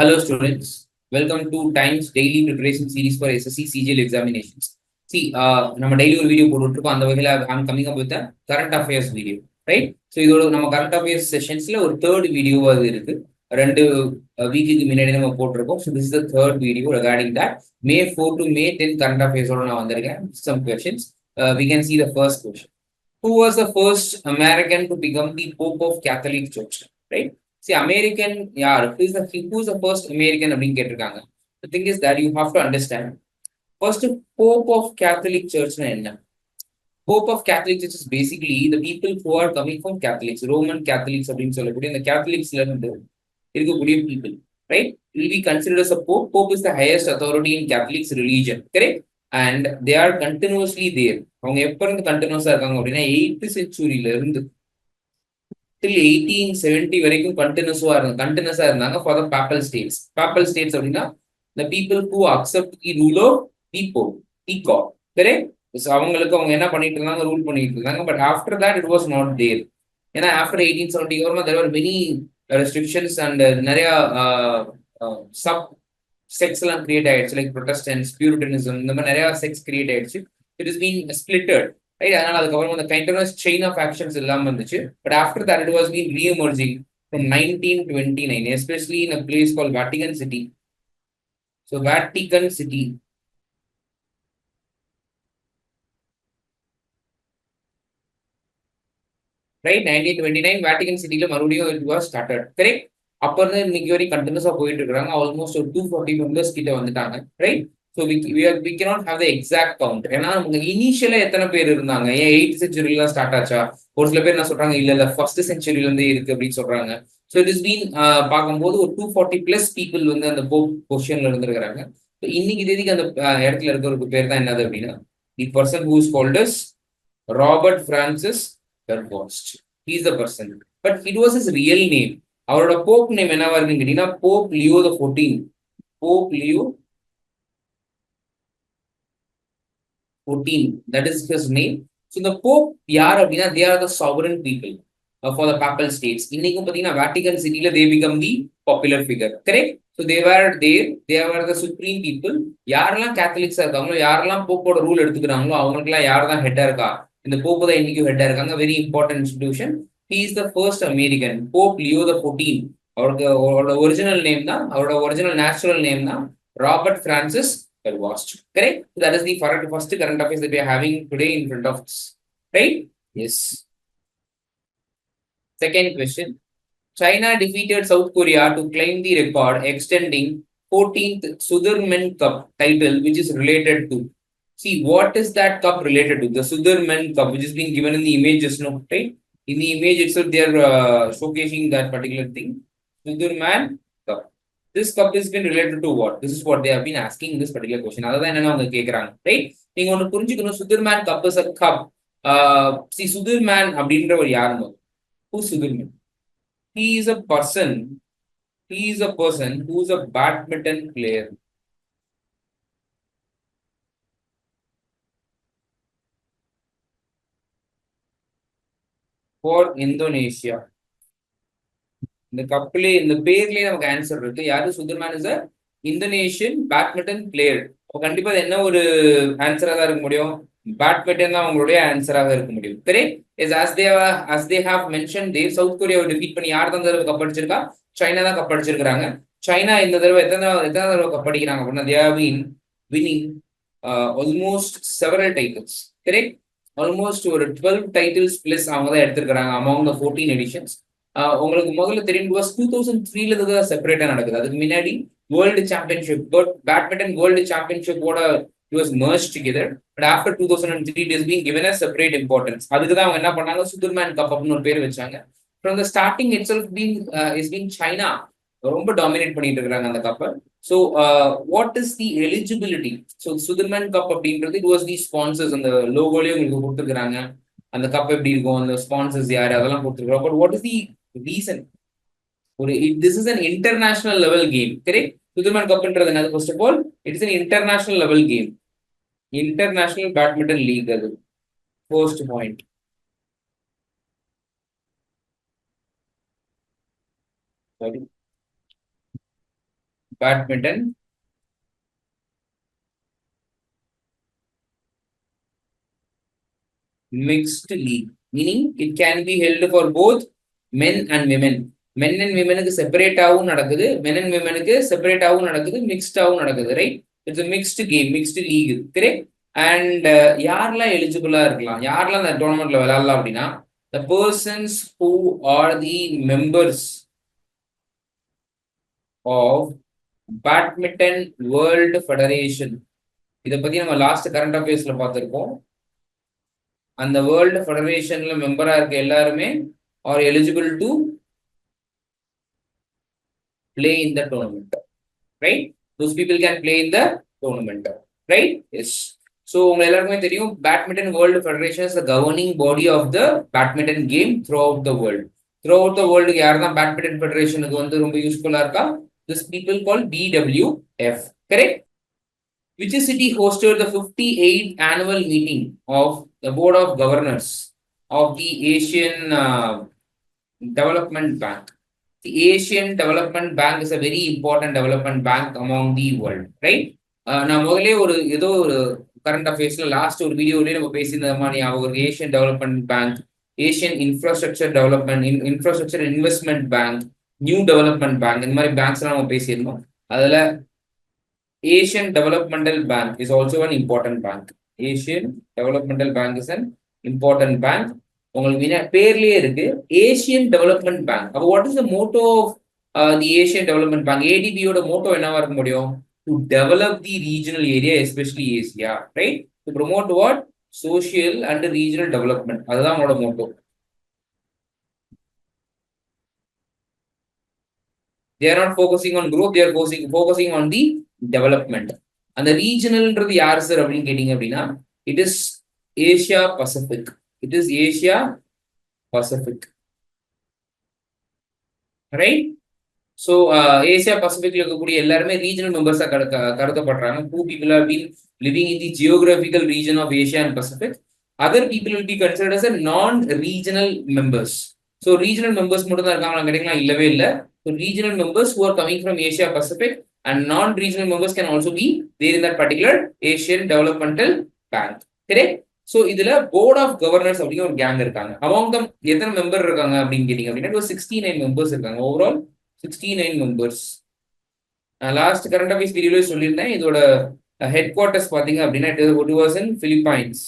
Hello students, welcome to Times Daily Preparation Series for SSC CGL examinations. See, நம்ம daily ஒரு video போட்டுருக்கோம். அந்த வகையில் I'm coming up with a current affairs video, right? So இதோட நம்ம current affairs sessionsல ஒரு third video அது இருக்கு. ரெண்டு வீக்குக்கு முன்னாடி நம்ம போட்டிருக்கோம். So this is the third video regarding that. May 4 to May 10 current affairs ஓட நான் வந்திருக்கேன். Some questions. We can see the first question. Who was the first American to become the Pope of Catholic Church, right? See, American, yeah, who's the first American அப்படின்னு கேட்டிருக்காங்க. The thing is that you have to understand. First, Pope of Catholic Church na enna? Pope of Catholic Church is basically the people who are coming from Catholics, Roman Catholics அப்படின்னு சொல்லக்கூடிய இந்த Catholicsல இருந்து இருக்கக்கூடிய people, right? Will be considered as a Pope. Pope is the highest authority in Catholics religion, correct? And they are continuously there. அவங்க எப்ப இருந்து கண்டினியூஸா இருக்காங்க அப்படின்னா 8th செஞ்சுரியில இருந்து till 1870 வரைக்கும் கண்டினியூஸா இருந்தாங்க for the papal states. Papal states அப்படின்னா the people who accept the rule of the Pope, Peacock, correct? So அவங்களுக்கு அவங்க என்ன பண்ணிட்டு இருந்தாங்க, ரூல் பண்ணிட்டு இருந்தாங்க. But after that it was not there. ஏன்னா after 1870 there were many restrictions and நிறைய sub sects எல்லாம் கிரியேட் ஆயிடுச்சு, லைக் ப்ரொட்டஸ்டன்ஸ், பியூரிட்டனிசம், இந்த மாதிரி நிறைய செக்ஸ் கிரியேட் ஆயிடுச்சு. It is been splitted, right? அதனால அதுக்கப்புறம் அந்த கண்டினியூஸ் செயின் ஆஃப் ஆக்ஷன்ஸ் இல்லாம இருந்துச்சு. But after that it was been reemerging from 1929, especially in a place called Vatican City. So Vatican City, right? 1929 Vatican City ல மறுபடியும் it was started, correct? அப்ப இருந்து இன்னைக்கு வரைக்கும் கண்டினியூஸா போயிட்டு இருக்காங்க. ஆல்மோஸ்ட் ஒரு 240 மெம்பர்ஸ் கிட்ட வந்துட்டாங்க, right? So we cannot have the exact count. ஏன்னா நமக்கு இனிஷியலா எத்தனை பேர் இருந்தாங்க, ஏன் 8th செஞ்சுரியில ஸ்டார்ட் ஆச்சா? ஒரு சில பேர் என்ன சொல்றாங்க, இல்ல ஃபர்ஸ்ட் செஞ்சுரியில இருந்தே இருக்கு அப்படின்னு சொல்றாங்க. ஸோ இட் இஸ் பீன் பார்க்கும்போது ஒரு 240 பிளஸ் பீப்புள் வந்து அந்த போப் பொசிஷன்ல இருந்திருக்கிறாங்க. இன்னைக்கு தேதிக்கு அந்த இடத்துல இருக்கிற பேர் தான் என்னது அப்படின்னா the person who is called as Robert Francis Prevost. He is the person, but it was his real name. அவரோட போப் நேம் என்னவா இருக்குன்னு கேட்டீங்கன்னா Pope Leo the 14. Pope Leo 14, that is his name. So the pope யார் அப்படின்னா they are the sovereign people for the papal states. இன்னைக்கும் பாத்தீங்கன்னா Vatican சிட்டில they become the popular figure, correct? So they were there, they were the supreme people. யாரெல்லாம் கேத்தலிக்ஸா இருக்காங்களோ, யாரெல்லாம் போப்போட rule எடுத்துக்கிறாங்களோ அவங்களுக்குலாம் யார் தான் ஹெட்டா இருக்கா, இந்த போப்பு தான் இன்னைக்கும் ஹெட்டா இருக்காங்க. Very important institution. He is the first American, Pope Leo the 14. அவரோட ஒரிஜினல் நேம் தான், அவரோட ஒரிஜினல் நேச்சுரல் நேம் தான் Robert Francis Prevost, correct? That is the first current affairs that we are having today in front of us, right? Yes. Second question. China defeated South Korea to claim the record, extending 14th Sudherman Cup title, which is related to. See, what is that cup related to? The Sudherman Cup, which is being given in the images, no, right? In the image itself, they are showcasing that particular thing. Sudherman Cup. This cup has been related to what? This is what they have been asking in this particular question. Other than அவங்க கேக்குறாங்க, right? நீங்க ஒன்னு புரிஞ்சுக்கணும், Sudherman Cup is a cup. See, Sudherman அப்படின்றவர் யாருங்க? Who's Sudherman? He is a person. He is a person who is a badminton player. For Indonesia. இந்த கப்லே இந்த பேர்லயே நமக்கு ஆன்சர் இருக்கு. யாரு? Sudirman is a Indonesian badminton player. கண்டிப்பா என்ன ஒரு ஆன்சரா தான் இருக்க முடியும், பேட்மிண்டன் தான் அவங்களுடைய ஆன்சராக இருக்க முடியும். Correct? Is as they have mentioned, they south கொரியாவை டிஃபீட் பண்ணி யார் தான் தடவை கப் அடிச்சிருக்கா? சைனா தான் கப் அடிச்சிருக்காங்க. சைனா இந்த தடவை எத்தனை தடவை கப் அடிக்கிறாங்க அப்படின்னா they have been winning almost several titles, correct? Almost ஒரு 12 titles பிளஸ் அவங்க தான் எடுத்திருக்கிறாங்க among the 14 editions. உங்களுக்கு முதல்ல தெரியும் 2003ல இருந்து செப்பரேட்டா நடக்குது. அதுக்கு முன்னாடி வேர்ல்டு சாம்பியன்ஷிப், பேட்மிண்டன் வேர்ல்டு சாம்பியன்ஷிப்போட it was merged together, but after 2003 it is being given a separate importance. அதுக்கு தான் அவங்க என்ன பண்ணாங்க, சுதர்மேன் கப் அப்படின்னு ஒரு பேர் வச்சாங்க. from the starting itself is being China ரொம்ப டாமினேட் பண்ணிட்டு இருக்காங்க அந்த கப்பை. So what is the eligibility? So Sudirman cup அப்படின்றது it was the sponsors, அந்த லோகோலயே உங்களுக்கு கொடுத்துருக்காங்க. அந்த கப் எப்படி இருக்கும், அந்த ஸ்பான்சர்ஸ் யாரு, அதெல்லாம் கொடுத்துருக்காங்க. but what is the reason? This is an international level game, correct? சுதர்மேன் கப்ன்றது என்னது? first of all, it is an international level game. International Badminton League அது first point. Sorry. badminton mixed league, meaning it can be held for both men and women. Men and womenக்கு செப்பரேட்டாவும் நடக்குது, men and womenக்கு செப்பரேட்டாவும் நடக்குது, மிக்ஸ்டாவும் நடக்குது, right? It's a mixed game, mixed league, correct? And யாரெல்லாம் எலிஜிபிளா இருக்கலாம், யாரெல்லாம் அந்த டோர்னமெண்ட்ல விளையாடலாம் அப்படின்னா, the persons who are the members of badminton world federation. இதை பத்தி நம்ம லாஸ்ட் கரண்ட் அஃபேர்ஸ்ல பார்த்திருக்கோம். அந்த வேர்ல்டு ஃபெடரேஷன்ல மெம்பரா இருக்க எல்லாருமே are eligible to play in the tournament, right? Those people can play in the tournament, right? Yes. So உங்க எல்லாருக்குமே தெரியும், badminton world federation is the governing body of the badminton game throughout the world. Throughout the வேர்ல்டுக்கு யார் தான் badminton ஃபெடரேஷனுக்கு வந்து ரொம்ப யூஸ்ஃபுல்லா இருக்கா? This people call BWF, correct? Which city hosted the 58th annual meeting of the Board of Governors of the Asian Development Bank? The Asian Development Bank is a very important development bank among the world, right? நான் முதலே ஏதோ ஒரு current அஃபேர்ஸ்ல last ஒரு வீடியோலயே நம்ம பேசியிருந்த மாதிரி ஒரு Asian development bank, Asian infrastructure development, infrastructure investment bank, new development bank, இந்த மாதிரி பேங்க்ஸ் எல்லாம் நம்ம பேசியிருந்தோம். அதுல Asian Developmental Bank is also an important bank. Asian Developmental Bank is an important bank. உங்களுக்கு பேர்லயே இருக்கு ஏசியன் டெவலப்மெண்ட் பேங்க். அப்போ what is the motto of the Asian Development Bank? ஏடிபியோட மோட்டோ என்னவா இருக்க முடியும்? To develop the regional area, especially Asia, right? To promote what? Social and regional development. அதுதான் அவங்களோட motto. They are not focusing on growth, they are focusing on the development. அந்த ரீஜனல்ன்றது யார் sir அப்படின்னு கேட்டீங்க அப்படின்னா, it is Asia Pacific. It is Asia Pacific, right? So Asia பசிபிக்ல இருக்கக்கூடிய எல்லாருமே ரீஜனல் மெம்பர்ஸா கருதப்படுறாங்க. Two people are been living in the geographical region of Asia and Pacific. Other people will be considered as non regional members. So regional members மட்டும் தான் இருக்காங்களா கேட்டீங்களா? இல்லவே இல்லை. So regional members who are coming from Asia Pacific and non-regional members can also be there in that particular Asian Developmental Bank. Correct? So இதுல Board of Governors அப்படிங்கிற ஒரு gang இருக்காங்க. Among them எத்தனை மெம்பர் இருக்காங்க அப்படின்னு கேட்டீங்க அப்படின்னா 69 members இருக்காங்க. Overall 69 members. Last current affairs வீடியோல சொல்லியிருந்தேன், இதோட ஹெட் குவார்டர்ஸ் பாத்தீங்க அப்படின்னா it was in Philippines.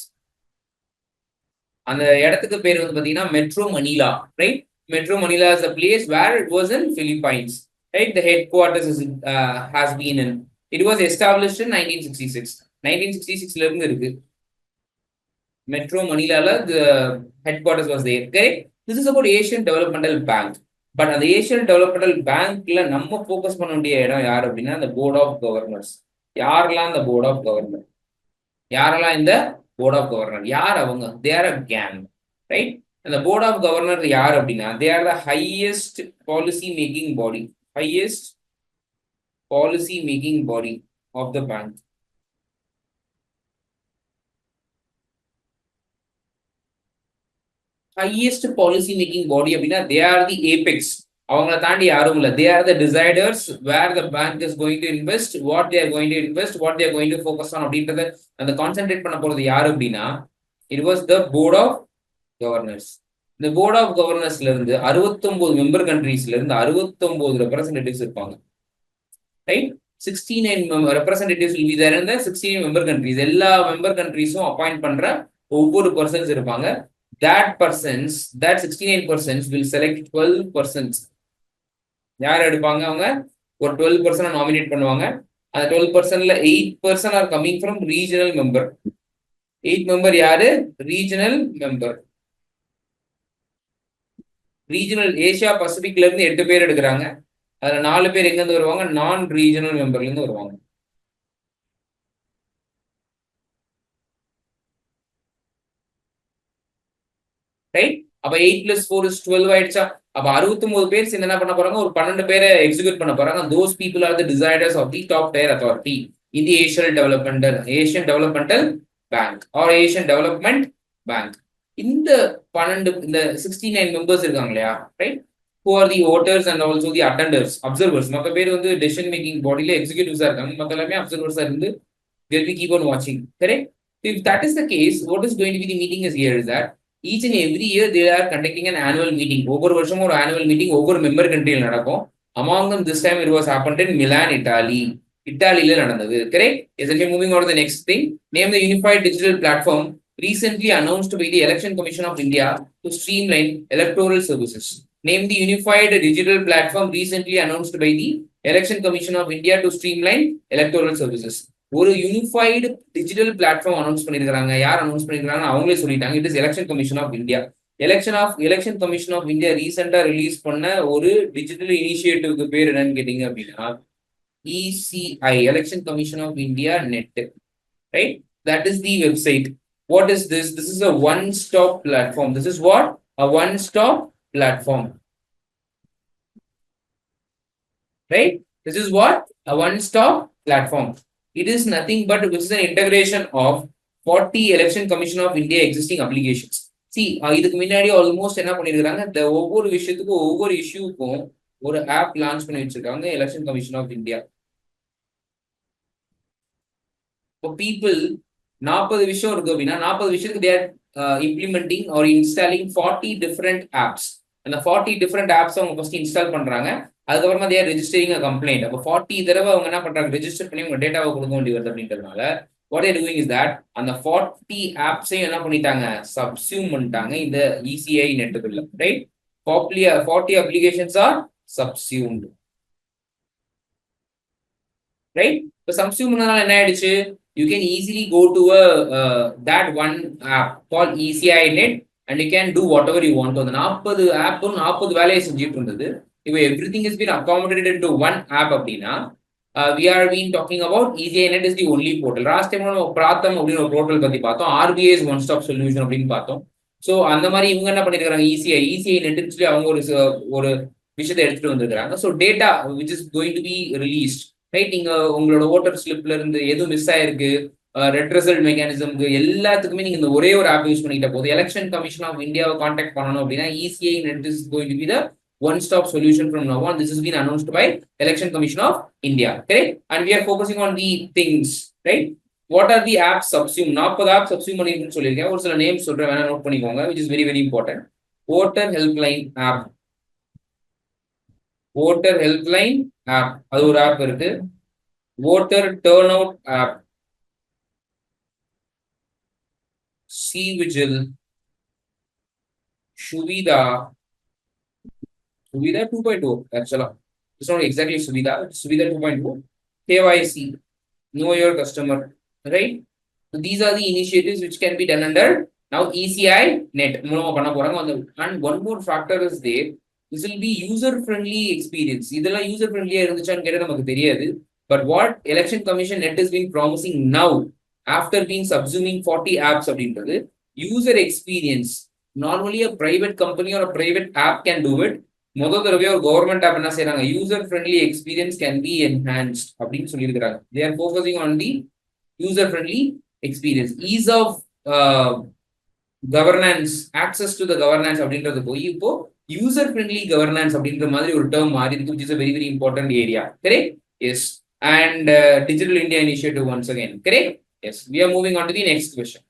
அந்த இடத்துக்கு பேர் வந்து பாத்தீங்கன்னா metro Manila, right? Metro Manila is a place where it was in Philippines, right? The headquarters has been in. It was established in 1966. 1966 இருந்து இருக்கு. Metro Manila the headquarters was there, correct? This is about Asian Developmental Bank. But அந்த Asian Developmental Bankல நம்ம focus பண்ண வேண்டிய இடம் யார் அப்படின்னா the Board of Governors. யாரெல்லாம் இந்த Board of Governors? யாரெல்லாம் இந்த Board of Governors? யார் அவங்க? They are a gang, right? அந்த போர்ட் ஆஃப் கவர்னர் யார் அப்படின்னா, they are the highest policy making body, highest policy making body of the bank. highest policy making body அப்படின்னா they are the apex. அவங்கள தாண்டி யாரும் இல்லை. they are the deciders where the bank is going to invest, what they are going to invest, what they are going to focus on அப்படின்றத அந்த concentrate பண்ண போறது யாரு அப்படின்னா, it was the board of governors. இந்த board of கவர்னர்ஸ்ல இருந்து 69 member கண்ட்ரீஸ்ல இருந்து 69 representatives இருப்பாங்க, right? 69 representatives will be there in the 69 member countries. எல்லா மெம்பர் கண்ட்ரீஸும் அப்பாயிண்ட் பண்ற ஒவ்வொரு பர்சன்ஸ் இருப்பாங்க. that 69 persons will select 12 persons. யார் எடுப்பாங்க? அவங்க ஒரு 12 பர்சனை நாமினேட் பண்ணுவாங்க. அந்த 12 பர்சன்ல 8 person are coming from regional member. 8 member யாரு? Regional member. ரீஜனல் ஏசியா பசிபிக்ல இருந்து 8 பேர் எடுக்கிறாங்க. அதுல 4 பேர் எங்க இருந்து வருவாங்க? நான் ரீஜனல் மெம்பர்ல இருந்து வருவாங்க, ரைட்? அப்ப 8 + 4 = 12 ஆயிடுச்சா? அப்ப 69 பேர் சேர்ந்து என்ன பண்ண போறாங்க? ஒரு 12 பேரை எக்ஸிக்யூட் பண்ண போறாங்க. those people are the deciders of the top tier authority in the Asian Developmental Bank or Asian Development Bank. இந்த 12 இந்த 69 மெம்பர்ஸ் இருக்காங்க இல்லையா, right? who are the voters and also the attenders, observers. மற்ற பேர் வந்து decision making bodyல executives இருக்காங்க, மற்ற எல்லாமே observers இருந்து they'll be keep on watching. Correct? If that is the case, what is going to be the meeting is here is that each and every year they are conducting an annual meeting. ஒவ்வொரு வருஷமும் ஒரு annual meeting ஒவ்வொரு member கண்ட்ரியில் நடக்கும். Among them, this time it was happened in Milan, Italy. இத்தாலியில நடந்தது. Correct? Yes, and we're moving on to the next thing. Name the unified digital platform recently announced by the Election Commission of India to streamline electoral services. Name the unified digital platform recently announced by the Election Commission of India to streamline electoral services. ஒரு unified digital platform announce பண்ணிருக்காங்க. யார் announce பண்ணிருக்காங்க? அவங்களே சொல்லிட்டாங்க. It is election commission of India. எலெக்ஷன் commission of இந்தியா ரீசெண்டா release பண்ண ஒரு டிஜிட்டல் இனிஷியேட்டிவ்க்கு பேர் என்னன்னு கேட்டீங்க அப்படின்னா ECI, Election Commission of India Net. Right? That is the website. What is this? This is a one-stop platform. This is what? A one-stop platform. Right? This is what? A one-stop platform. It is nothing but this is an integration of 40 Election Commission of India existing applications. See, இதுக்கு முன்னாடி almost என்ன பண்ணிருக்காங்க, இந்த ஒவ்வொரு விஷயத்துக்கும் ஒவ்வொரு இஷ்யூக்கும் ஒரு app launch பண்ணி வச்சிருக்காங்க எலெக்ஷன் கமிஷன் ஆஃப் இந்தியா. இப்போ பீப்புள் 40 விஷயம் இருக்கு அப்படின்னா 40 விஷயத்துக்கு they are implementing or installing 40 different apps. அந்த 40 different apps அவங்க ஃபர்ஸ்ட் இன்ஸ்டால் பண்றாங்க. அதுக்கப்புறமா they are registering a complaint. அப்போ 40 தடவை அவங்க என்ன பண்றாங்க, ரெஜிஸ்டர் பண்ணி உங்க டேட்டாவை கொடுக்க வேண்டி வருது அப்படின்றதுனால what they are doing is that அந்த 40 ஆப்ஸையும் என்ன பண்ணிட்டாங்க, சப்சியூம் பண்ணிட்டாங்க இந்த ECI நெட்டுக்குள்ள. Right? 40 applications are subsumed. Right? இப்போ subsume பண்ணனால என்ன ஆயிடுச்சு, you can easily go to that one app called ECI net and you can do whatever you want. அந்த 40 ஆப்பும் 40 வேலையை செஞ்சுட்டு இருந்தது. இப்போ everything has been accommodated into one app அப்படின்னா we are been talking about ECI net is the only portal. Last time நம்ம பிராத்தம் அப்படின்னு ஒரு portal பத்தி பார்த்தோம். RBI is one stop solution அப்படின்னு பார்த்தோம். ஸோ அந்த மாதிரி இவங்க என்ன பண்ணிருக்காங்க, ECI நெட்னு சொல்லி அவங்க ஒரு விஷயத்தை எடுத்துட்டு வந்திருக்காங்க. So data which is going to be released. Right? நீங்க உங்களோட ஓட்டர் ஸ்லிப்ல இருந்து எதுவும் மிஸ் ஆயிருக்கு, ரெட் ரிசல்ட் மெக்கானிசம்க்கு எல்லாத்துக்குமே நீங்க இந்த ஒரே ஒரு ஆப் யூஸ் பண்ணிட்ட போது எலெக்ஷன் கமிஷன் ஆஃப் இந்தியாவை கான்டாக்ட் பண்ணணும் அப்படின்னா ECI net is going to be the one stop solution from now on. This has been announced by Election Commission of India. Correct? And we are focusing on the things. Right? What are the apps subsumed? 40 apps subsume பண்ணிருக்குன்னு சொல்லியிருக்கேன். ஒரு சில names சொல்றேன், வேணா note பண்ணிக்கோங்க, which is very very important. Voter helpline app. Voter helpline app, அது ஒரு app இருக்கு. Voter turnout app, CGL, Suvidha 2.0 actually. It's not exactly Suvidha, it's Suvidha 2.0. KYC, know your customer. Right? So these are the initiatives which can be done under now ECI net. மூலமா பண்ண போறாங்க. And one more factor is there. This will be user friendly experience. இதெல்லாம் user friendly இருந்துச்சான்னு கேட்டா நமக்கு தெரியாது. But what Election Commission net has been promising now after being subsuming 40 apps அப்படின்றது user experience. Normally a private company or a private app can do it. முதல் தடவையா ஒரு government app என்ன செய்யறாங்க, user friendly experience can be enhanced அப்படின்னு சொல்லியிருக்கிறாங்க. They are focusing on the user friendly experience. Ease of governance, access to the governance அப்படின்றது போய் இப்போ user friendly governance அப்படின்ற மாதிரி ஒரு டேர்ம் மாறி இருக்கு, which is a very very important area. Correct? Yes. And Digital India Initiative once again. Correct? Yes. We are moving on to the next question.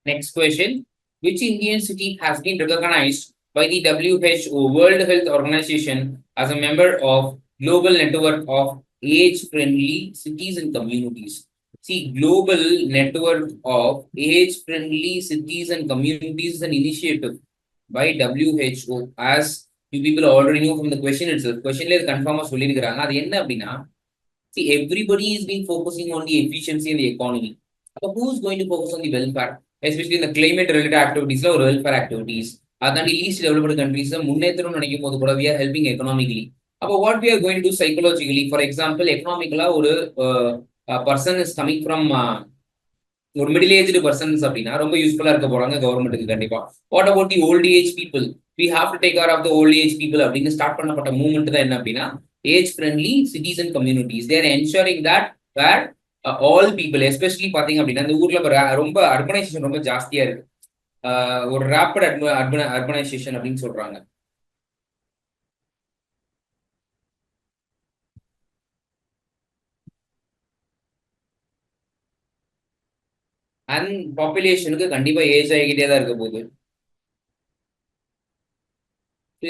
Next question. Which Indian city has been recognized by the WHO, World Health Organization, as a member of global network of age-friendly cities and communities? See, global network of age-friendly cities and communities is an initiative by WHO, as you people already know from the question itself. Question le confirm ah sollirukranga. Adu enna appadina, see, everybody is been focusing on the efficiency and the economy. அப்போ who is going to focus on the welfare, especially இந்த climate related activities ஒரு welfare activities, அதாண்டி least developed countries முன்னேற்றணும்னு நினைக்கும் போது கூட we are helping economically. அப்போ what we are going to do psychologically, for example economically ஒரு person is coming from ஒரு middle aged persons அப்படின்னா ரொம்ப யூஸ்ஃபுல்லா இருக்க போறாங்க கவர்மெண்ட்டுக்கு கண்டிப்பா. What about the old age people, we have to take care of the old age people அப்படின்னு ஸ்டார்ட் பண்ணப்பட்ட மூவ்மெண்ட் தான் என்ன அப்படின்னா age friendly citizen communities. There ensuring that where all people, especially பாத்தீங்க அப்படின்னா இந்த ஊர்ல ரொம்ப அர்பனைசேஷன் ரொம்ப ஜாஸ்தியா இருக்கு. ஒரு ரேப்பிட் அர்பனைசேஷன் அப்படின்னு சொல்றாங்க. அண்ட் பாப்புலேஷனுக்கு கண்டிப்பா ஏஜ் ஆகிக்கிட்டே தான் இருக்க போகுது.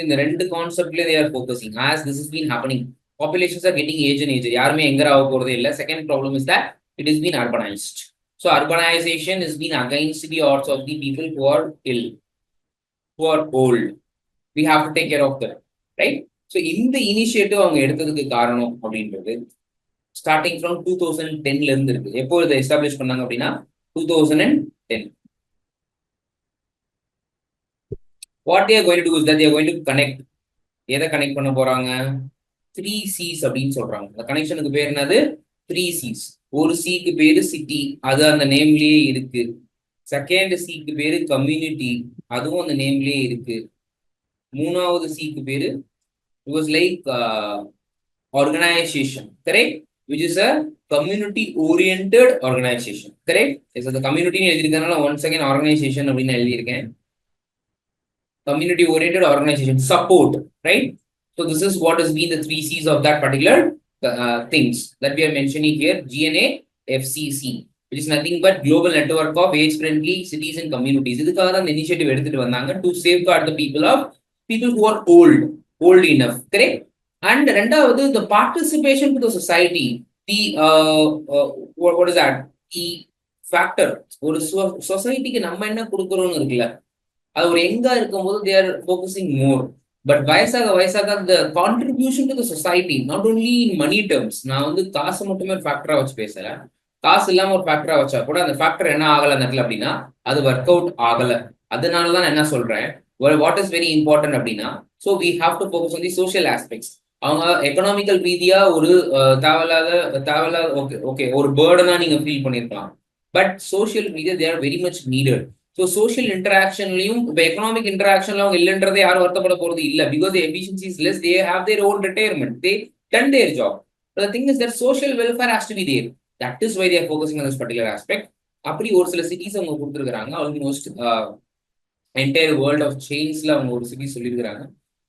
இந்த ரெண்டு கான்செப்ட்ல they are focusing as this has been happening. Populations are getting age and age. யாருமே எங்கற ஆக போறதே இல்ல. Second problem is that it has been urbanized. So urbanization has been against the odds of the people who are ill, who are old. We have to take care of them, right? So இந்த initiative அவங்க எடுத்ததுக்கு காரணம் அப்படின்றது starting from 2010ல இருந்து இருக்கு. எப்போ இதை establish பண்ணாங்க அப்படின்னா 2010. What they are going to do is that they are going to connect. எதை கனெக்ட் பண்ண போறாங்க? 3Cs அப்படின்னு சொல்றாங்க. அந்த கனெக்ஷனுக்கு பேர் என்னது? 3Cs. ஒரு சிக்கு பேரு சிட்டி, அது அந்த நேம்லயே இருக்கு. செகண்ட் சிக்கு பேரு கம்யூனிட்டி, அதுவும் அந்த நேம்லயே இருக்கு. மூணாவது சிக்கு பேரு it was like organization, correct, which is a community oriented organization, correct. is the community னு எழுதிருக்கனால once again organization அப்படின்னு எழுதியிருக்கேன். Community oriented organization support, right? So this is what has been the 3Cs of that particular things that we are mentioning here, GNA FCC, which is nothing but global network of age friendly cities and communities. இதுக்காக தான் initiative எடுத்துட்டு வந்தாங்க to safeguard the people who are old enough, correct. And ரெண்டாவது the participation to the society, the what is that, the factor, ஒரு சொசைட்டிக்கு நம்ம என்ன கொடுக்கறோம்னு இருக்குல்ல, அது ஒரு எங்கா இருக்கும்போது they are focusing more. But வயசாக the contribution to the society, not only in money terms, நான் வந்து காசு மட்டுமே ஒரு ஃபேக்டரா வச்சு பேசுறேன். காசு இல்லாம ஒரு ஃபேக்டரா வச்சா கூட அந்த ஃபேக்டர் என்ன ஆகல அந்த இடத்துல அப்படின்னா அது ஒர்க் அவுட் ஆகல. அதனாலதான் என்ன சொல்றேன், வாட் இஸ் வெரி இம்பார்ட்டன்ட் அப்படின்னா, so we have to focus on the social aspects. அவங்க எக்கனாமிக்கல் ரீதியா ஒரு தேவையில்லாத ஓகே ஒரு பேர்டனா நீங்க ஃபீல் பண்ணிருக்கலாம். பட் சோஷியல் ரீதியா they are very much needed. So social இன்டராக்ஷன்லையும் இப்போ எக்கனாமிக் இன்டராக்ஷன்ல அவங்க இல்லைன்றதை யாரும் வருத்தப்பட போறது இல்லை. Because efficiency is less, they have their own retirement, they done their job. The thing is that social welfare has to be there. That is why they are focusing on this particular aspect. அப்படி ஒரு சில cities அவங்க கொடுத்துருக்காங்க. Almost entire world of செயின்ஸ்ல அவங்க ஒரு city சொல்லியிருக்கிறாங்க.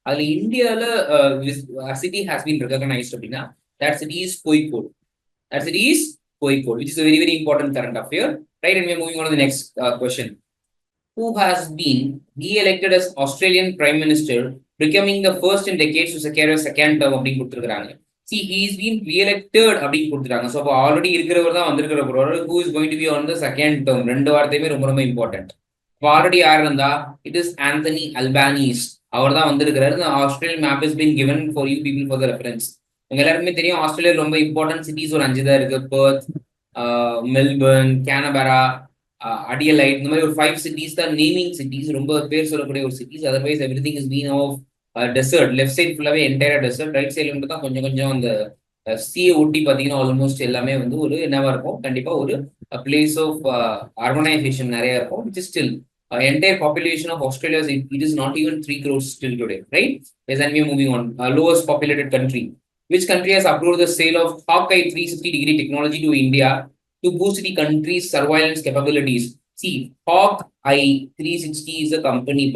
அதுல இந்தியால சிட்டி ஹாஸ் பீன் ரெகக்னைஸ்ட் அப்படின்னா that city is Kozhikode. That city is Kozhikode, which is a very very important current affair, right? And we are moving on to the next question. Who has been re-elected as Australian Prime Minister, becoming the first in decades to secure a second term அப்படின்னு கொடுத்துருக்காங்க. See, he is being re-elected அப்படின்னு கொடுத்துருக்காங்க. So already இருக்கிறவர் தான் வந்திருக்கிறவர். Who is going to be on the second term? ரெண்டு வார்த்தையுமே ரொம்ப ரொம்ப important. இப்போ ஆல்ரெடி யார் இருந்தா, இட் இஸ் ஆந்தனி அல்பானீஸ், அவர் தான் வந்திருக்கிறாரு. Australian map is been given for you people for the reference. உங்க எல்லாருக்குமே தெரியும் ஆஸ்திரேலியா ரொம்ப இம்பார்ட்டன்ட் சிட்டிஸ் ஒரு 5 தான் இருக்கு. பெர்த், மெல்பர்ன், கேனபரா, அடியலைட், இந்த மாதிரி ஒரு 5 சிட்டிஸ் தான் நேமிங் சிட்டிஸ், ரொம்ப பேர் சொல்லக்கூடிய ஒரு cities. Otherwise everything is been of desert. Left side ஃபுல்லாவே என்டையர் டெசர்ட், ரைட் சைட்ல மட்டும் தான் கொஞ்சம் கொஞ்சம் அந்த சிஏ ஒட்டி பார்த்தீங்கன்னா ஆல்மோஸ்ட் எல்லாமே வந்து ஒரு என்னவா இருக்கும், கண்டிப்பா ஒரு பிளேஸ் ஆஃப் அர்பனைசேஷன் நிறைய இருக்கும். Which is still entire population of Australia, it is not even 3 crores still today, right? Yes, and we are moving on. Lowest populated country. Which country has approved the sale of Hawkeye 360-degree technology to India to boost the country's surveillance capabilities? See, Hawkeye 360 is a company,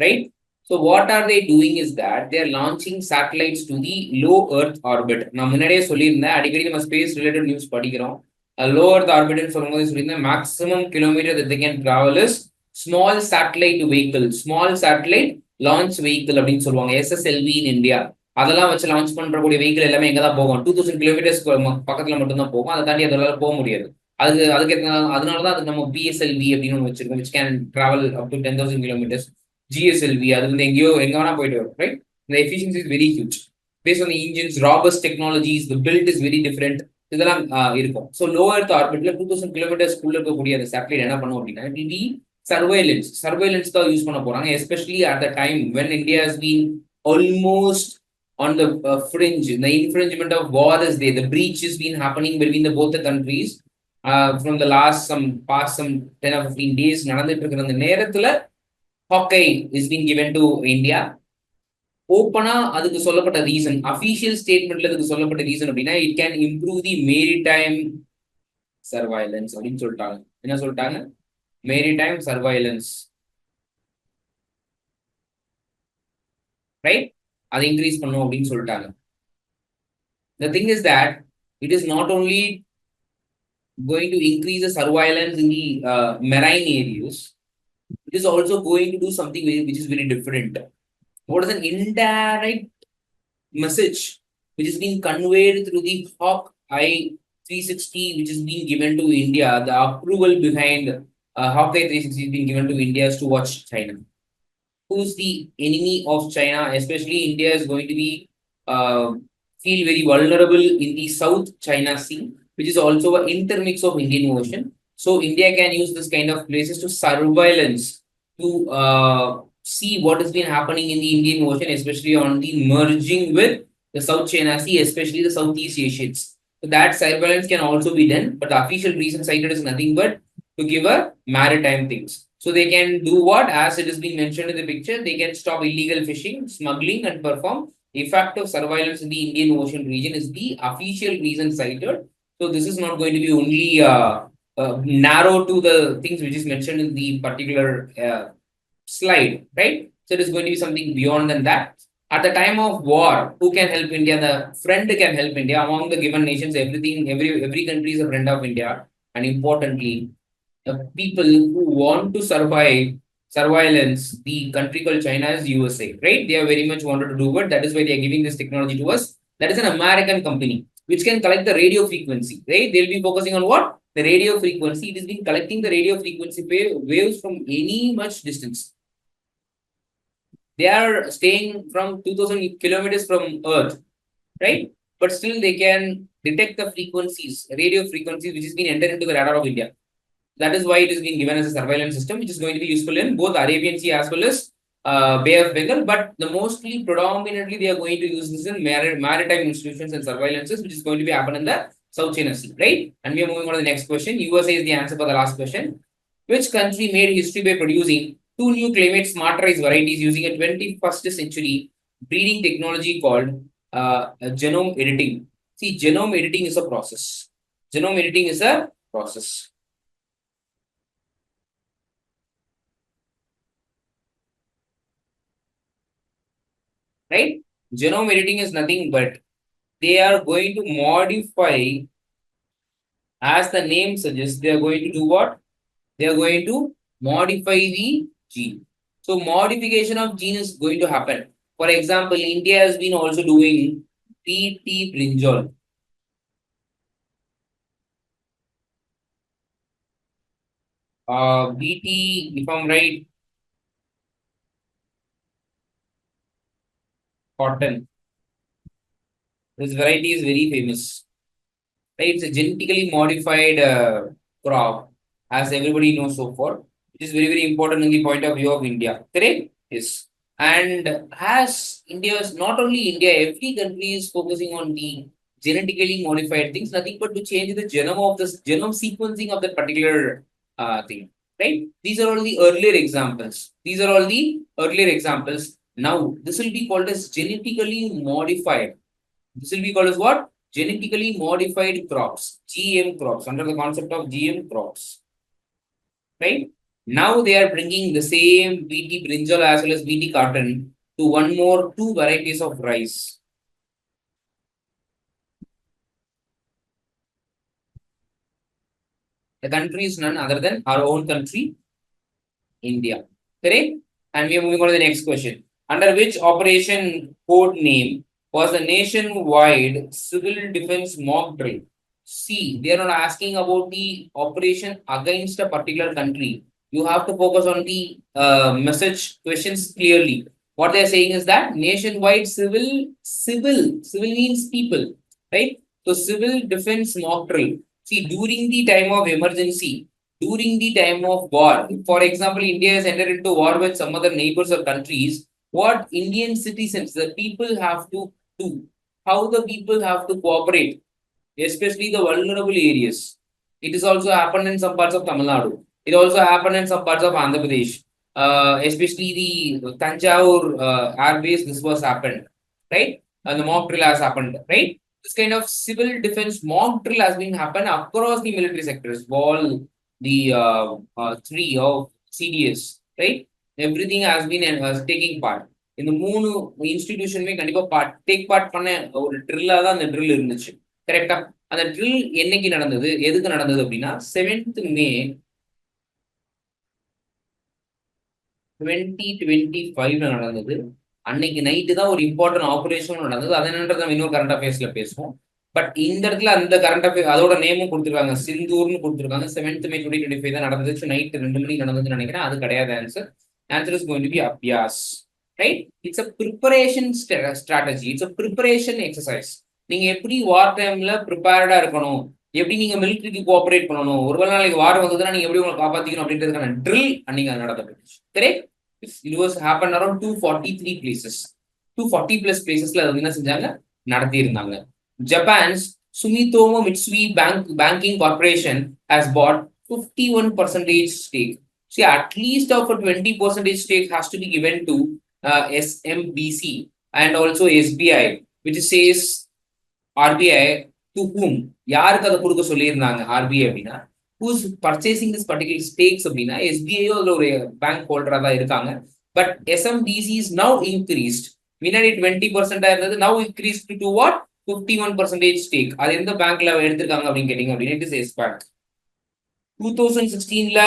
right? So what are they doing is that they are launching satellites to the low Earth orbit. நான் முன்னாடியே சொல்லியிருந்தேன், அடிக்கடி நம்ம space related news படிக்கிறோம். low Earth orbit ன்னு சொல்லும்போது சொல்லியிருந்தேன், maximum kilometer that they can travel is small satellite vehicle, small satellite launch vehicle அப்படின்னு சொல்லுவாங்க, SSLV in India. அதெல்லாம் வச்சு லான்ச் பண்றக்கூடிய வெஹிக்கிள் எல்லாமே எங்க தான் போகும், 2000 கிலோமீட்டர்ஸ் பக்கத்துல மட்டும் தான் போகும். அதை தாண்டி அதனால போக முடியாது. அதுக்கு அதனாலதான் அது நம்ம பிஎஸ்எல்வி அப்படின்னு வச்சிருக்கோம், which can travel up to 10,000 kilometers. GSLV அது வந்து எங்க வேணா போயிட்டு வரும், right? The efficiency is very huge based on the engines, robust technologies, the build is very different. இதெல்லாம் இருக்கும். ஸோ லோ எர்த் ஆர்பிட்ல 2000 கிலோமீட்டர்ஸ்க்குள்ள இருக்கக்கூடிய அந்த சேட்டலைட் என்ன பண்ணும் அப்படின்னா இட் வில் பி சர்வைலன்ஸ் தான் யூஸ் பண்ண போறாங்க. Especially at the time when India has been almost on the fringe. The infringement of war is there. The breach has been happening between both the countries from the past some 10 or 15 days. நடந்துட்டு இருக்கிற அந்த நேரத்துல Hawkeye is being given to India. ஓப்பனா அதுக்கு சொல்லப்பட்ட reason, official ஸ்டேட்மெண்ட்ல அதுக்கு சொல்லப்பட்ட reason அப்படின்னா it can improve the maritime surveillance அப்படின்னு சொல்லிட்டாங்க. என்ன சொல்லிட்டாங்க? Maritime surveillance, right? அதை இன்க்ரீஸ் பண்ணும் அப்படின்னு சொல்லிட்டாங்க. The thing is that it is not only going to increase the surveillance in the marine areas, it is also going to do something which is very different. What is an indirect message which is being conveyed through the Hawkeye 360, which is being given to India? The approval behind Hawkeye 360 is being given to India is to watch China. Who's the enemy of China? Especially India is going to be feel very vulnerable in the South China Sea, which is also an intermix of Indian Ocean. So India can use this kind of places to surveillance, to see what has been happening in the Indian Ocean, especially on the merging with the South China Sea, especially the Southeast Asians. So that surveillance can also be done, but the official reason cited is nothing but to give a maritime things. So they can do what? As it has been mentioned in the picture, they can stop illegal fishing, smuggling, and perform effective surveillance in the Indian Ocean region is the official reason cited. So this is not going to be only narrow to the things which is mentioned in the particular slide, right? So it is going to be something beyond than that. At the time of war, who can help India? The friend can help India. Among the given nations, every country is a friend of India. And importantly, the people who want to surveillance the country called China is USA, right? They are very much wanted to do it. That is why they are giving this technology to us. That is an American company which can collect the radio frequency, right? They'll be focusing on what? The radio frequency. It has been collecting the radio frequency waves from any much distance. They are staying from 2000 kilometers from Earth, right? But still they can detect the frequencies, radio frequencies, which has been entered into the radar of India. That is why it is being given as a surveillance system, which is going to be useful in both Arabian Sea as well as Bay of Bengal. But the mostly predominantly they are going to use this in maritime institutions and surveillances, which is going to be happen in the South China Sea, right? And we are moving on to the next question. USA is the answer for the last question. Which country made history by producing 2 new climate smart rice varieties using a 21st century breeding technology called genome editing? See, genome editing is a process. Genome editing is a process. Right? Genome editing is nothing but they are going to modify, as the name suggests, they are going to do what? They are going to modify the gene. So modification of gene is going to happen. For example, India has been also doing BT brinjal. BT, if I'm right, cotton. This variety is very famous. Right? It's a genetically modified crop, as everybody knows so far. It is very, very important in the point of view of India. Correct? Yes. And as India is not only India, every country is focusing on the genetically modified things, nothing but to change the genome of this genome sequencing of that particular thing. Right? These are all the earlier examples. Now, this will be called as genetically modified. This will be called as what? Genetically modified crops, GM crops, under the concept of GM crops. Right? Now they are bringing the same BT brinjal as well as BT cotton to two varieties of rice. The country is none other than our own country, India. Correct? And we are moving on to the next question. Under which operation code name was the nationwide civil defense mock drill? See, they are not asking about the operation against a particular country. You have to focus on the message questions clearly. What they are saying is that nationwide civil means people, right? So So civil defense mock drill. See, during the time of emergency, during the time of war, for example, India has entered into war with some other neighbors or countries. What Indian citizens, the people have to do, how the people have to cooperate, especially the vulnerable areas. It is also happened in some parts of Tamil Nadu. It also happened in some parts of Andhra Pradesh, especially the Tanjavur air base. This was happened, right? And the mock drill has happened, right? This kind of civil defense mock drill has been happened across the military sectors, all the three of CDS, right? Everything has been taking part. இந்த மூணு இன்ஸ்டிடியூஷனுமே கண்டிப்பா take part பண்ண ஒரு ட்ரில்லா தான் அந்த drill இருந்துச்சு. கரெக்டா? அந்த ட்ரில் என்னைக்கு நடந்தது, எதுக்கு நடந்தது அப்படின்னா 7th May 2025 நடந்தது. அன்னைக்கு நைட்டு தான் ஒரு இம்பார்ட்டன்ட் ஆபரேஷன் நடந்தது. அது என்னன்றது நம்ம இன்னொரு கரண்ட் அஃபேர்ஸ்ல பேசுவோம். பட் இந்த இடத்துல அந்த கரண்ட் அஃபேர் அதோட நேமும் கொடுத்துருக்காங்க, சிந்தூர்னு கொடுத்துருக்காங்க. 7th May 2025 தான் நடந்துச்சு. நைட் 2 மணிக்கு நடந்ததுன்னு நினைக்கிறேன். அது கிடையாது answer. Answer is going to be Abhyas, right? It's a preparation strategy. It's a preparation exercise. நீங்க எப்படி வார் டைம்ல ப்ரிப்பேர்டா இருக்கணும், எப்படி நீங்க மிலிட்டரிக்கு கோஆபரேட் பண்ணணும், ஒருவேளை நாளைக்கு வார் வந்ததுன்னா நீங்க எப்படி உங்களை காப்பாத்திக்கணும் அப்படின்றதுக்கான ட்ரில் அன்னைக்கு அது நடந்துச்சு. Correct? It was happened around 243 places. 240 plus placesல அது என்ன செஞ்சாங்க, நடத்தி இருந்தாங்க. Japan's Sumitomo Mitsui Banking Corporation has bought 51% stake. See, at least of a 20% stake has to be given to SMBC and also SBI, which says RBI to whom? யாருக்கு அதை கொடுக்க சொல்லியிருந்தாங்க RBI அப்படின்னா, who's purchasing this particular stakes அப்படின்னா SBI ஒரு bank ஹோல்டரா தான் இருக்காங்க. But SMBC is now increased. முன்னாடி 20% இருந்தது, now increased to what? 51% stake. அது எந்த பேங்க்ல எடுத்திருக்காங்க அப்படின்னு கேட்டீங்க அப்படின்னா it is S Bank. 2016ல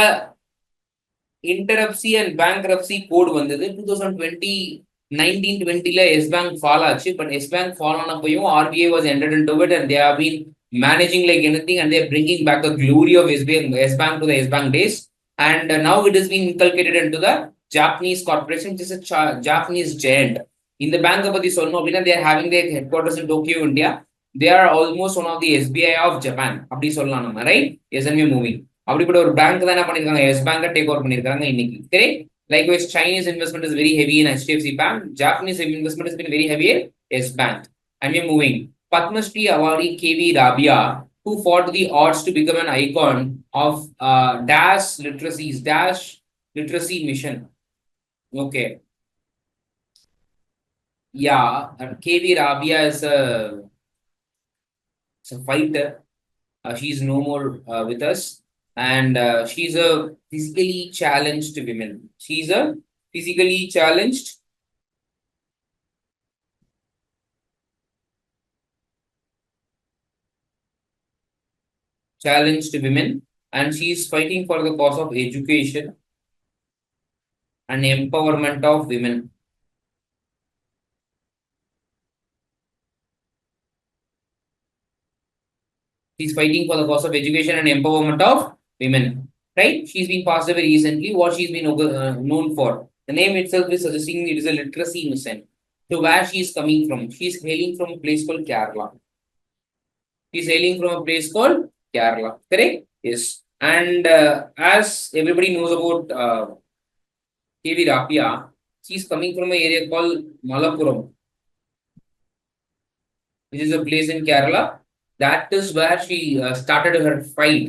interruption and bankruptcy code வந்தது. 2020 1920ல S Bank fall ஆச்சு. But S Bank fall ஆனப்பையும் RBI was entered into it and they have been managing like anything and they are bringing back the glory of S Bank to the S Bank days. And now it is being inculcated into the Japanese corporation, which is a Japanese giant. இந்த பேங்கை பத்தி சொல்லணும் அப்படின்னா they are having their headquarters in Tokyo, India. They are almost one of the SBI of Japan. அப்படி சொல்லலாம் நம்ம, right? SME moving அப்படிப்பட்ட ஒரு bank தான் என்ன பண்ணிருக்காங்க, எஸ் பேங்கை டேக் ஓவர் பண்ணிருக்காங்க இன்னைக்கு. Correct? Likewise, Chinese investment is very heavy in HDFC Bank. Japanese investment has been very heavy in S Bank. And we're moving. Padma Shri awardee KV Rabia, who fought the odds to become an icon of dash literacy mission. Okay. Yeah, KV Rabia is a fighter. She's no more with us. And she's a physically challenged woman. She's a physically challenged woman, and she's fighting for the cause of education and empowerment of women. She's fighting for the cause of education and empowerment of women, right? She's been passed away recently. What she's been known for, the name itself is suggesting it is a literacy mission. So where she is coming from? She's hailing from a place called Kerala. She's hailing from a place called Kerala, correct? Yes. And as everybody knows about KV Rapia, she's coming from an area called Malappuram, which is a place in Kerala. That is where she started her fight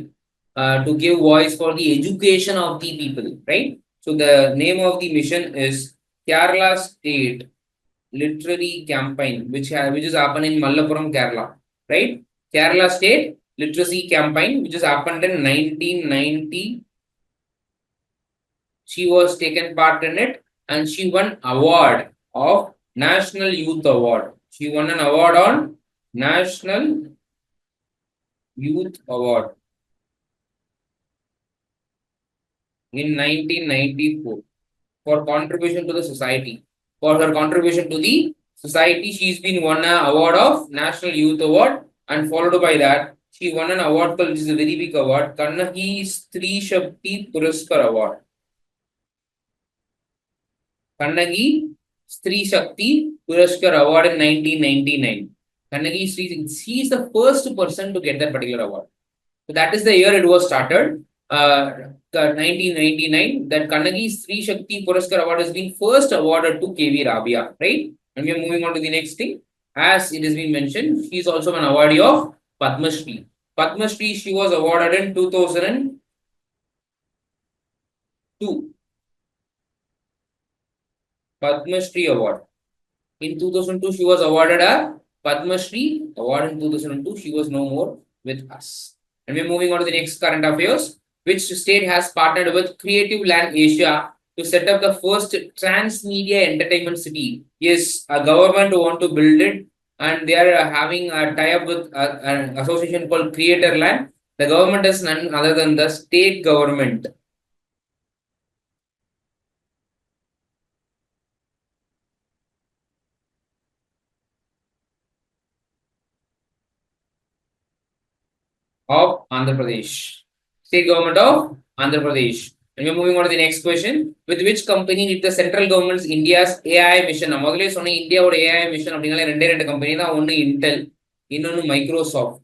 to give voice for the education of the people, right? So the name of the mission is Kerala State Literary Campaign, which is happened in Malappuram, Kerala, right? Kerala State Literacy Campaign, which has happened in 1990. She was taken part in it and she won award of National Youth Award. She won an award on National Youth Award in 1994 for contribution to the society. For her contribution to the society, she's been won an award of National Youth Award, and followed by that, she won an award called, which is a very big award, Kannagi Stri Shakti Puraskar Award. Kannagi Stri Shakti Puraskar Award in 1999. Kannagi Sri, he is the first person to get that particular award. So that is the year it was started. 1999, that Kannagi Sri Shakti Puraskar Award has been first awarded to KV Rabia, right? And we are moving on to the next thing. As it has been mentioned, she is also an awardee of Padma Shri. Padma Shri, she was awarded in 2002. Padma Shri Award. In 2002, she was awarded a Padma Shri Award. In 2002, she was no more with us. And we're moving on to the next current affairs. Which state has partnered with Creative Land Asia to set up the first transmedia entertainment city? Yes, a government want to build it, and they are having a tie-up with an association called Creator Land. The government is none other than the state government. Of Andhra Pradesh. State government of Andhra Pradesh. And we're moving on to the next question. With which company did the central government's India's AI mission? முதல்ல சொன்ன இந்தியாவோட AI mission அப்படிங்கிற ரெண்டு company தான். ஒன்னு Intel, இன்னொன்னு Microsoft.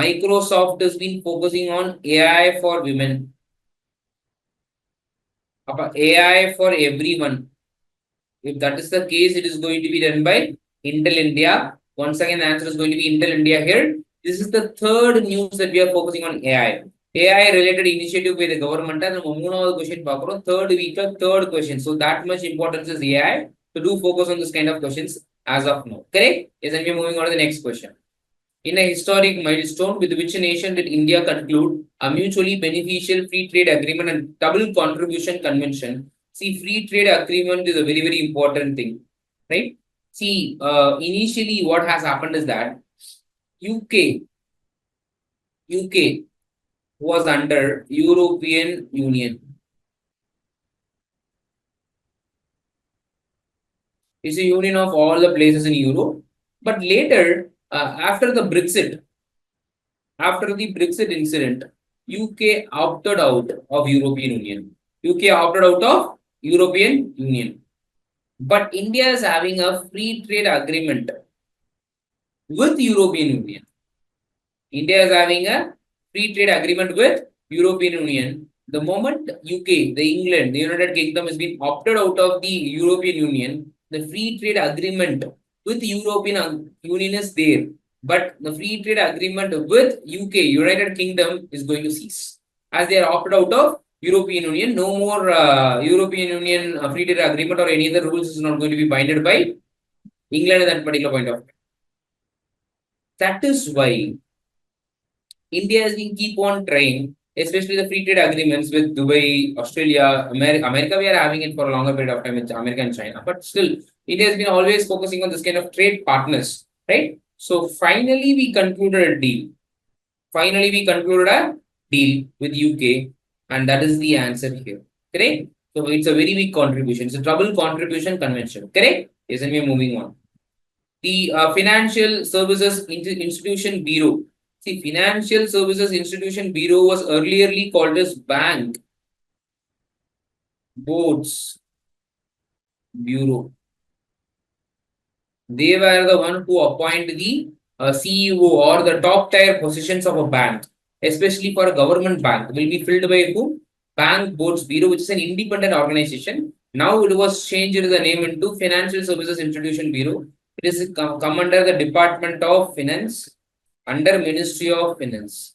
Microsoft has been focusing on AI for women. அப்ப AI for everyone. If that is the case, it is going to be done by Intel India. Once again, the answer is going to be Intel India here. This is the third news that we are focusing on AI. AI related initiative by the government. And மூணாவது question பார்க்கிறோம். Third week, third question. So that much importance is AI. So do focus on this kind of questions as of now. Correct? Yes, and we are moving on to the next question. In a historic milestone, with which nation did India conclude a mutually beneficial free trade agreement and double contribution convention? See, free trade agreement is a very, very important thing, right? See, initially what has happened is that UK was under European Union. It's a union of all the places in Europe. But later, after the Brexit incident, UK opted out of European Union. UK opted out of European Union. But India is having a free trade agreement with European Union. India is having a free trade agreement with European Union. The moment UK, the England, the United Kingdom has been opted out of the European Union, the free trade agreement with European Union is there. But the free trade agreement with UK, United Kingdom, is going to cease. As they are opted out of European Union, no more European Union free trade agreement or any other rules is not going to be binded by England at that particular point of time. That is why India has been keep on trying, especially the free trade agreements with Dubai, Australia, America. We are having it for a longer period of time with America and China. But still, India has been always focusing on this kind of trade partners, right? So finally, we concluded a deal. With UK, and that is the answer here. Correct? So it's a very big contribution. It's a double contribution convention. Correct? Yes, and we are moving on. The Financial Services Institution Bureau. See, Financial Services Institution Bureau was earlierly called as Bank Boards Bureau. They were the one who appoint the CEO or the top tier positions of a bank, especially for a government bank, will be filled by who? Bank Boards Bureau, which is an independent organization. Now it was changed the name into Financial Services Institution Bureau. It is come under the Department of Finance, under Ministry of Finance.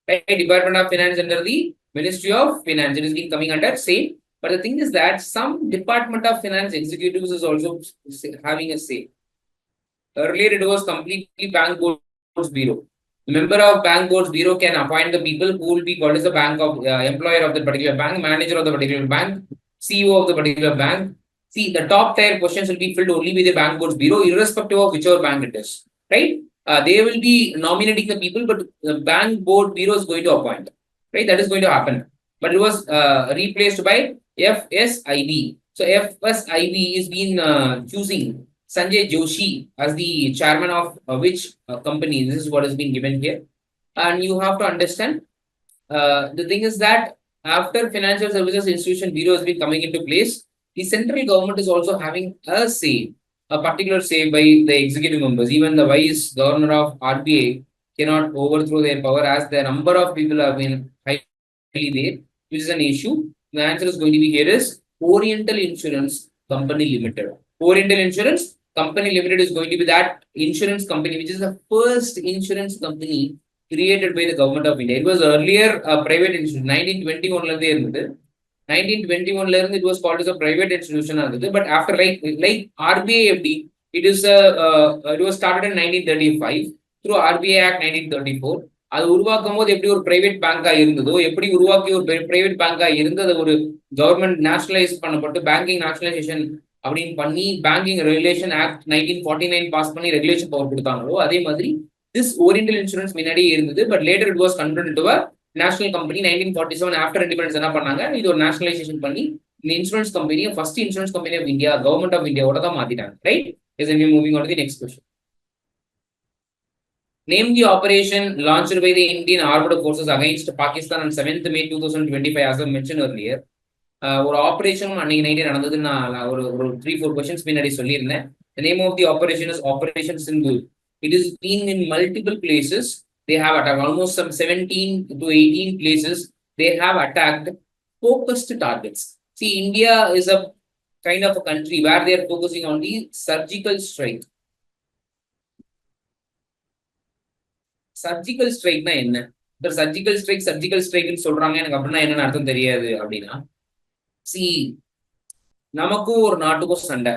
Right? Department of Finance under the Ministry of Finance. It is being coming under same. But the thing is that some Department of Finance executives is also having a say. Earlier, it was completely Bank Boards Bureau. Member of Bank Boards Bureau can appoint the people who will be called as the bank of employer of the particular bank, manager of the particular bank, CEO of the particular bank. See, the top tier questions will be filled only with the Bank Boards Bureau, irrespective of whichever bank it is. Right? They will be nominating the people, but the Bank Board Bureau is going to appoint. Right? That is going to happen. But it was replaced by FSIB. So FSIB is been choosing Sanjay Joshi as the chairman of which company. This is what has been given here. And you have to understand, the thing is that after Financial Services Institution Bureau has been coming into place, the central government is also having a say. a particular say by the executive members. Even the vice governor of RBI cannot overthrow their power as the number of people have been highly there, which is an issue. The answer is going to be here is Oriental Insurance Company Limited. Oriental Insurance Company Limited is going to be that insurance company, which is the first insurance company created by the government of India. It was earlier a private institution. 1921 1921 it was called as a private institution, but after like RBI FD, it was started in 1935 through RBI Act 1934. அது உருவாக்கும் போது எப்படி ஒரு private பேங்கா இருந்ததோ, எப்படி உருவாக்கி ஒரு private பேங்கா இருந்து அதை ஒரு கவர்மெண்ட் நேஷனலைஸ் பண்ணப்பட்டு பேங்கிங் நேஷனலைசேஷன் அப்படின்னு பண்ணி பேங்கிங் ரெகுலேஷன் ஆக்ட் 1949 பாஸ் பண்ணி ரெகுலேஷன் பவர் கொடுத்தாங்களோ, அதே மாதிரி திஸ் ஓரியண்டல் இன்சூரன்ஸ் முன்னாடியே இருந்தது. But later it was converted to a national company 1947 after independence என்ன பண்ணாங்க, இது ஒரு நேஷனலைசேஷன் பண்ணி இந்த இன்சூரன்ஸ் கம்பெனியை first insurance company of India, government of இந்தியாவோட தான் மாத்திட்டாங்க. Right? Is we moving on to the next question. Name the operation launched by the Indian Armed Forces against Pakistan on 7th May 2025 as I mentioned earlier. ஒரு operation அன்னைக்கு நைட்டே நடந்தது. நான் ஒரு 3-4 questions பின்னாடி சொல்லியிருந்தேன். The name of the operation is Operation Sindhu. It is been in multiple places. They have attacked almost some 17 to 18 places. They have attacked focused targets. See, India is a kind of a country where they are focusing on the surgical strike. Surgical ஸ்ட்ரைக்னா என்ன? Surgical ஸ்ட்ரைக்னு சொல்றாங்க, எனக்கு அப்படின்னா என்னன்னு அர்த்தம் தெரியாது அப்படின்னா, C நமக்கும் ஒரு நாட்டுக்கும் சண்டை,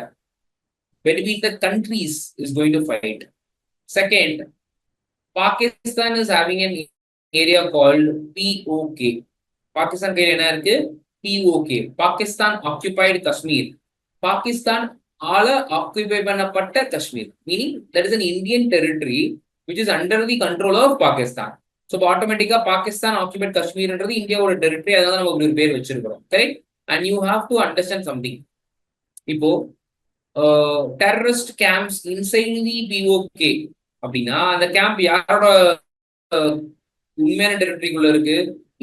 between the countries is going to fight. Second, Pakistan is having an area called POK. Pakistan கையில் என்ன இருக்கு? POK, Pakistan occupied Kashmir. பாகிஸ்தான் ஆல ஆக்குபை பண்ணப்பட்ட Kashmir, meaning that is an Indian territory which is under the control of Pakistan. So automatically Pakistan occupied Kashmir என்றது இந்தியாவோட territory, அதனால நம்ம ஒரு பேர் வச்சிருக்கிறோம். Correct? And you have to understand something. இப்போ terrorist camps inside the POK அப்படின்னா அந்த கேம்ப் யாரோட உண்மையான டெரிட்டரிக்குள்ள இருக்கு?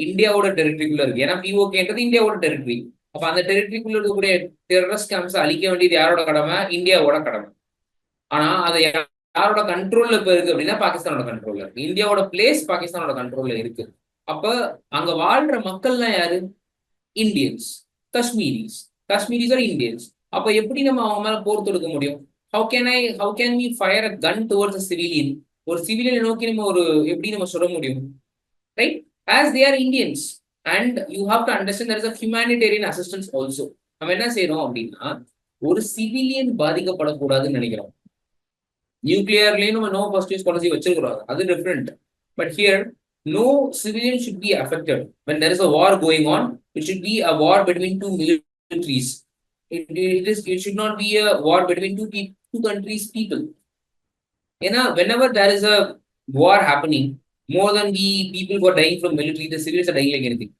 இந்தியாவோட டெரிட்டரிக்குள்ள இருக்கு. ஏன்னா POKன்றது இந்தியாவோட டெரிட்டரி. அப்ப அந்த டெரிட்டரிக்குள்ள இருக்கக்கூடிய டெரரிஸ்ட் கேம்ப்ஸ் அழிக்க வேண்டியது யாரோட கடமை? இந்தியாவோட கடமை. ஆனா அதை யாரோட கண்ட்ரோல்ல இப்ப இருக்கு அப்படின்னா பாகிஸ்தானோட கண்ட்ரோல்ல இருக்கு. இந்தியாவோட பிளேஸ் பாகிஸ்தானோட கண்ட்ரோல்ல இருக்கு. அப்ப அங்க வாழ்ற மக்கள்லாம் யாரு? Indians, Kashmiris are Indians. அப்ப எப்படி நம்ம அவங்க மேல போர் தொடுக்க முடியும்? how can we fire a gun towards a civilian? ஒரு சிவிலியனை நோக்கி நம்ம எப்படி நம்ம சொல்ல முடியும்? Right? as they are Indians and you have to understand there is a humanitarian assistance also. நம்ம என்ன செய்யறோம் அப்படின்னா, ஒரு சிவிலியன் பாதிக்கப்படக்கூடாதுன்னு நினைக்கிறோம். நியூக்ளியர்லயும் நம்ம நோ ஃபர்ஸ்ட் யூஸ் பாலிசி வச்சிருக்கிறோம், அது different. But here no civilian should be affected when there is a war going on. It should be a war between two militaries. It should not be a war between two countries people. Whenever there is a war happening, more than the people who are dying from military, the civilians are dying like anything.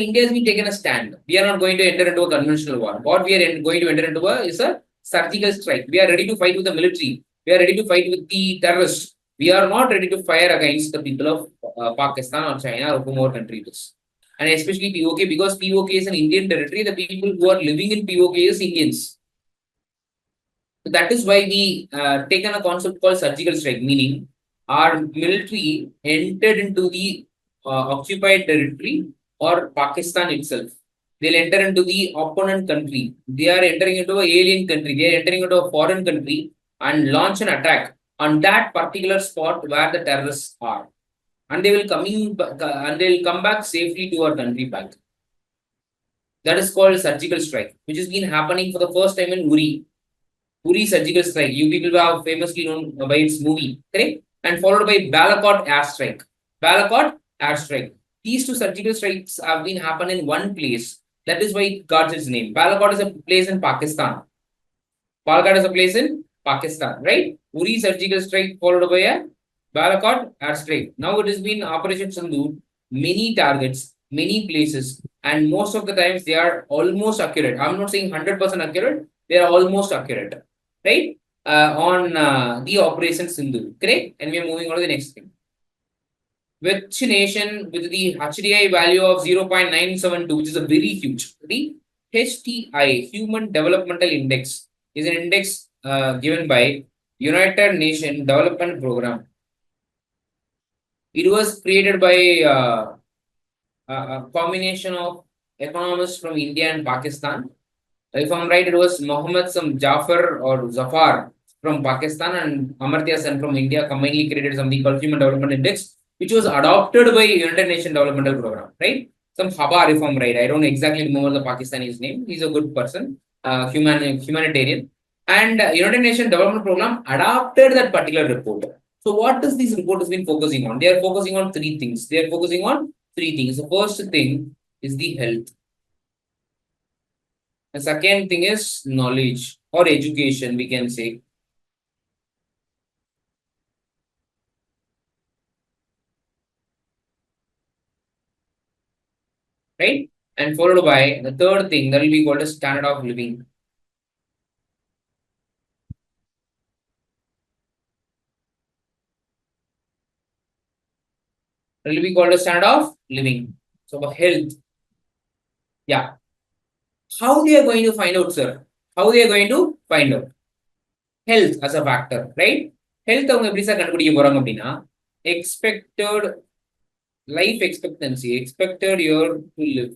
India has been taken a stand. We are not going to enter into a conventional war. What we are going to enter into is a surgical strike. We are ready to fight with the military. We are ready to fight with the terrorists. We are not ready to fire against the people of Pakistan or China or whomever country it is. And especially POK, because POK is an Indian territory, the people who are living in POK is Indians. So that is why we taken a concept called surgical strike, meaning our military entered into the occupied territory or Pakistan itself. They'll enter into the opponent country. They are entering into an alien country. They are entering into a foreign country and launch an attack on that particular spot where the terrorists are. And they will come back safely to our country back. That is called surgical strike, which has been happening for the first time in Uri surgical strike. You people have famously known by its movie, correct? And followed by Balakot air strike. These two surgical strikes have been happening in one place. That is why it got its name. Balakot is a place in Pakistan. Right? Uri surgical strike followed by a Balakot airstrike. Now it has been Operation Sindhu, many targets, many places, and most of the times they are almost accurate. I'm not saying 100% accurate, they are almost accurate, right? On the Operation Sindhu, correct? And we are moving on to the next thing. Which nation with the HDI value of 0.972, which is a very huge, the HTI, Human Developmental Index, is an index given by United Nations Development Program. It was created by a combination of economists from India and Pakistan. If I'm right, it was Mohammed some Jafar or Zafar from Pakistan and Amartya Sen from India combinedly created something called Human Development Index, which was adopted by United Nations Developmental Program, right? Some Habar, if I'm right. I don't exactly remember the Pakistani's name. He's a good person, humanitarian. And United Nations Development Program adopted that particular report. So what does this report has been focusing on? They are focusing on three things. They are focusing on three things. The first thing is the health. The second thing is knowledge or education, we can say. Right? And followed by the third thing that will be called a standard of living. That will be called a standard of living. So for health. Yeah. How they are going to find out, sir? How they are going to find out? Health as a factor, right? Health அவங்க எப்படி sir கண்டுபிடிக்க போறாங்க அப்படின்னா expected life expectancy, expected year to live.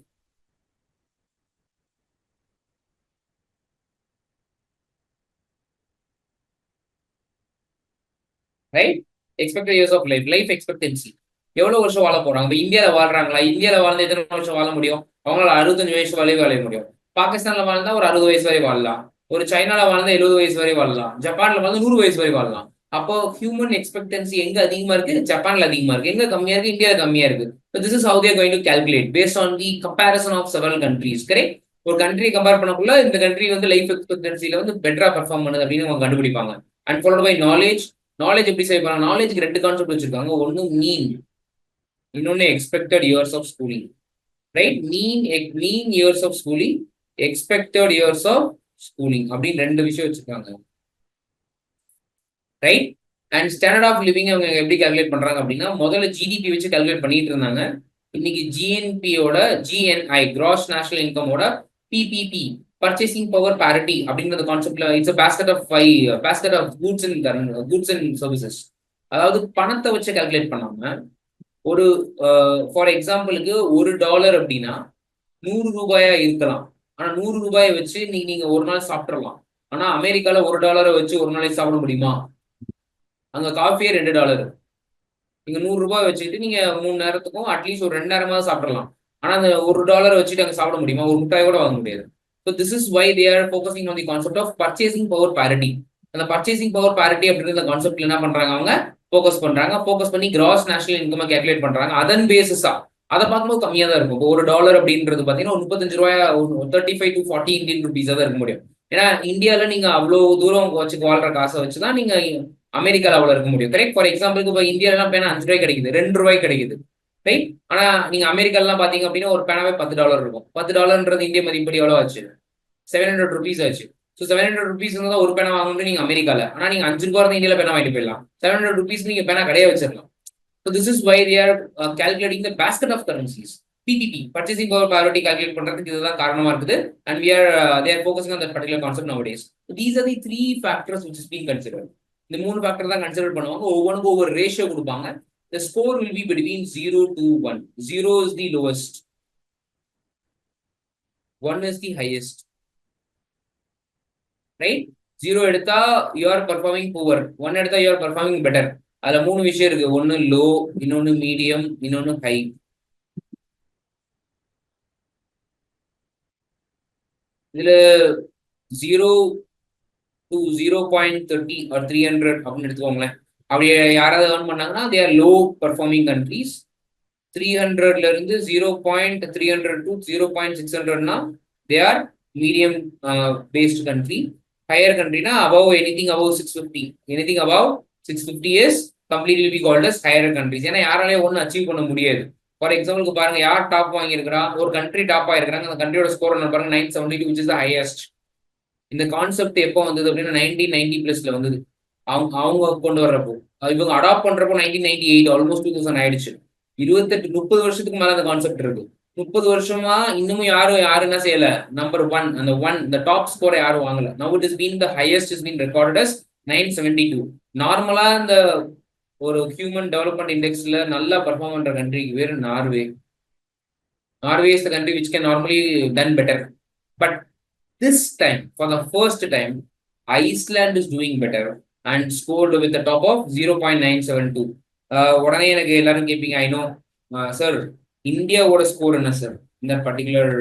Right expected years of life, life expectancy எவ்வளவு வருஷம் வாழ போறாங்க. இப்போ இந்தியாவில் வாழ்றாங்களா? இந்தியாவில் வாழ்ந்து எத்தனை வருஷம் வாழ முடியும்? அவங்களால 65 வயசு வரை வாழ முடியும். பாகிஸ்தான்ல வாழ்ந்தா ஒரு 60 வயசு வரை வாழலாம். ஒரு சைனால வாழ்ந்தா 70 வயசு வரை வாழலாம். ஜப்பான்ல வாழ்ந்து 100 வயசு வரை வாழலாம். அப்போ ஹியூமன் எக்ஸ்பெக்டன்சி எங்க அதிகமா இருக்கு? ஜப்பான்ல அதிகமா இருக்கு. எங்க கம்மியா இருக்கு? இந்தியாவில் கம்மியா இருக்கு. This is how they going to calculate based on the comparison of several countries. Correct? ஒரு கண்ட்ரி கம்பேர் பண்ணக்குள்ள இந்த கண்ட்ரி வந்து லைஃப் எக்ஸ்பெக்டன்சில வந்து பெட்டரா பெர்ஃபார்ம் பண்ணுது அப்படின்னு அவங்க கண்டுபிடிப்பாங்க. And followed by knowledge. Knowledge எப்படி செய்வாங்க? நாலேஜ்க்கு ரெண்டு கான்செப்ட் வச்சிருக்காங்க. ஒன்னு மீன், இன்னொன்னு expected years of schooling. Right? Mean years of schooling, expected years of schooling அப்படின்னு ரெண்டு விஷயம் வச்சிருக்காங்க. Right? And standard of living அவங்க எப்படி கால்குலேட் பண்றாங்க அப்படின்னா முதல்ல ஜிடிபி வச்சு கால்குலேட் பண்ணிட்டு இருந்தாங்க. இன்னைக்கு ஜிஎன்பியோட ஜிஎன்ஐ கிராஸ் நேஷனல் இன்கமோட பிபிபி பர்ச்சேசிங் பவர் parity அப்படிங்கிற கான்செப்ட்ல it's basket of goods and services. அதாவது பணத்தை வச்சு கால்குலேட் பண்ணாம ஒரு ஃபார் எக்ஸாம்பிளுக்கு $1 அப்படின்னா 100 ரூபாயா இருக்கலாம். ஆனா 100 ரூபாயை வச்சு நீங்க ஒரு நாள் சாப்பிடலாம். ஆனா அமெரிக்கால $1 வச்சு ஒரு நாளைக்கு சாப்பிட முடியுமா? அங்க காஃபியே $2. நீங்க 100 ரூபாய் வச்சுட்டு நீங்க 3 நேரத்துக்கும் அட்லீஸ்ட் ஒரு 2 நேரமாவது சாப்பிடலாம். ஆனா அந்த $1 வச்சுட்டு அங்க சாப்பிட முடியுமா? ஒரு முட்டாய் கூட வாங்க முடியாது. So this is why they are focusing on the concept of purchasing power parity. அந்த purchasing power parity அப்படிங்கிற கான்செப்ட்ல என்ன பண்றாங்க? அவங்க ஃபோக்கஸ் பண்றாங்க. ஃபோக்கஸ் பண்ணி கிராஸ் நேஷனல் இன்கம் கால்குலேட் பண்றாங்க. அதன் பேசிஸா அதை பார்க்கும்போது கம்மியா தான் இருக்கும். இப்போ $1 அப்படின்றது பாத்தீங்கன்னா ஒரு 35 ரூபாய், 35 to 40 இந்தியன் ருபீஸா தான் இருக்க முடியும். ஏன்னா இந்தியால நீங்க அவ்வளவு தூரம் வச்சு வாழ்ற காசை வச்சுதான் நீங்க அமெரிக்கால அவ்வளவு இருக்க முடியும். கரெக்ட்? ஃபார் எக்ஸாம்பிளுக்கு இப்போ இந்தியாலாம் பேனா 5 ரூபாய் கிடைக்குது, 2 ரூபாய் கிடைக்குது. ரைட்? ஆனா நீங்க அமெரிக்காலாம் பாத்தீங்க அப்படின்னா ஒரு பேனாவே $10 இருக்கும். $10 இந்திய மதிப்படி எவ்வளவு ஆச்சு? 700 rupees ஆச்சு. ஸோ 700 rupees தான் ஒரு பேனா வாங்கணும் நீங்க அமெரிக்கால. ஆனா நீங்க 5 ரூபாய் இருந்தா இந்தியால பேனா வாங்கிட்டு போயிடலாம். 700 rupees நீங்க பேனா கடையே வச்சிடலாம். So this is why they are calculating the basket of currencies. PPP purchasing power parity calculate பண்றதுக்கு இதுதான் காரணமா இருக்குது. And they are focusing on that particular concept nowadays. So these are the three factors which is being considered. இந்த 3 factor தான் consider பண்ணுவாங்க. ஒவ்வொன்றுக்கும் ஒவ்வொரு ratio கொடுப்பாங்க. The score will be between 0 to 1. 0 is the lowest, 1 is the highest. Right? 0 எடுத்தா you are performing poor, 1 எடுத்தா you are performing better. அதுல 3 விஷயம் இருக்கு. ஒன்னு லோ, இன்னொன்னு மீடியம், இன்னொன்னு ஹை. இதுல 0 to 0.30 or 300 அப்படின்னு எடுத்துக்கோங்களேன். அப்படி யாராவது ஏர்ன் பண்ணாங்கன்னா they are low performing countries. 300ல இருந்து 0.300 to 0.600னா they are medium based country. Higher country na above anything above 650, anything above 650 is completely will be called as higher countries. ஏன்னா யாராலையும் ஒன்றும் அச்சீவ் பண்ண முடியாது. ஃபார் எக்ஸாம்பிளுக்கு பாருங்க, யார் டாப் வாங்கியிருக்கிறா? ஒரு கண்ட்ரி டாப் ஆயிருக்கிறாங்க. அந்த கண்ட்ரியோட ஸ்கோர் என்ன பாருங்க, 972, which is the highest. இந்த கான்செப்ட் எப்போ வந்தது அப்படின்னா 1990+ வந்தது. அவங்க கொண்டு வர்றப்போ, இவங்க அடாப்ட் பண்றப்போ 1998, ஆல்மோஸ்ட் 2000 ஆயிடுச்சு. 28-30 வருஷத்துக்கு மேல அந்த கான்செப்ட் இருக்கு. 30 வருஷமா இன்னமும் யாரும் என்ன செய்யல. நம்பர் 1 அந்த 1 இந்த டாப் ஸ்கோரை யாரும் வாங்கல. Now it is been the highest is been recorded as 972. நார்மலா இந்த ஒரு ஹியூமன் டெவலப்மெண்ட் இண்டெக்ஸ்ல நல்லா பெர்ஃபார்ம் பண்ற கண்ட்ரிக்கு பேரு Norway. Norway is the country which can normally done better. But this time, for the first time, Iceland is doing better and scored with a top of 0.972. உடனே எனக்கு எல்லாரும் கேட்பீங்க, ஐ நோ சார் இந்தியாவோட score என்ன sir இந்த particular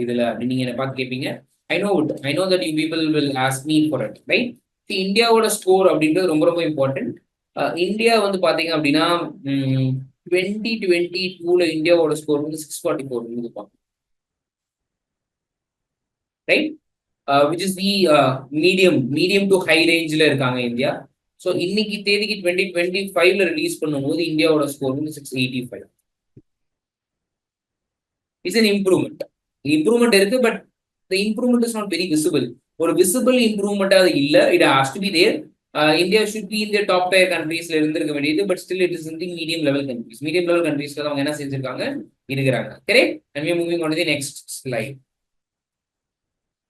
இதுல அப்படின்னு நீங்க என்ன பார்த்து கேட்பீங்க. I know that you people will ask me for it, right? இந்தியாவோட ஸ்கோர் அப்படின்றது ரொம்ப ரொம்ப இம்பார்ட்டன்ட். இந்தியா வந்து பாத்தீங்க அப்படின்னா 2022ல இந்தியாவோட ஸ்கோர் வந்து 644 இருந்துப்பாங்க, right? Which is the medium to high ரேஞ்சில் இருக்காங்க இந்தியா. ஸோ இன்னைக்கு தேதிக்கு 2025ல ரிலீஸ் பண்ணும்போது இந்தியாவோட ஸ்கோர் வந்து 685. இட்ஸ் அன் இம்ப்ரூவ்மெண்ட் இருக்கு. But the improvement is not very visible. ஒரு விசிபிள் இம்ப்ரூவ்மெண்ட் அது இல்ல. It has to be there. India should be இந்த டாப் டயர் கண்ட்ரீஸ்ல இருந்திருக்க வேண்டியது. But still it is in the medium level கண்ட்ரீஸ்ல அவங்க என்ன செஞ்சிருக்காங்க இருக்கிறாங்க. Correct. And we are moving on to the next slide.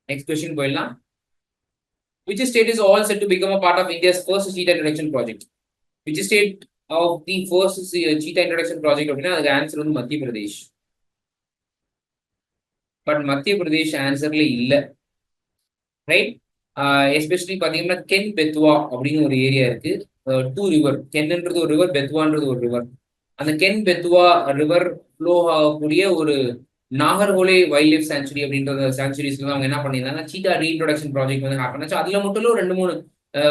Next question போயிடலாம். Which state is all set to become a part of India's first cheetah introduction project? Which state of the first cheetah introduction project அப்படின்னா அதுக்கு answer வந்து மத்திய Pradesh. But மத்திய பிரதேஷ் ஆன்சர்ல இல்ல, right? Especially பாத்தீங்கன்னா Ken Betwa அப்படின்னு ஒரு ஏரியா இருக்கு. 2 ரிவர், கென்ன்றது ஒரு ரிவர், பெத்வான்றது ஒரு ரிவர். அந்த கென் பெத்வா ரிவர் ஃப்ளோ ஆகக்கூடிய ஒரு நாகர்கோலே வைல்ட் லைஃப் சாங்சுரி அப்படின்ற சாங்சுரிஸ்ல அவங்க என்ன பண்ணியிருந்தாங்க, சீட்டா ரீஇன்ட்ரோடக்ஷன் ப்ராஜெக்ட் வந்து ஹேப்பன் ஆச்சு. அதுல மட்டும் 2-3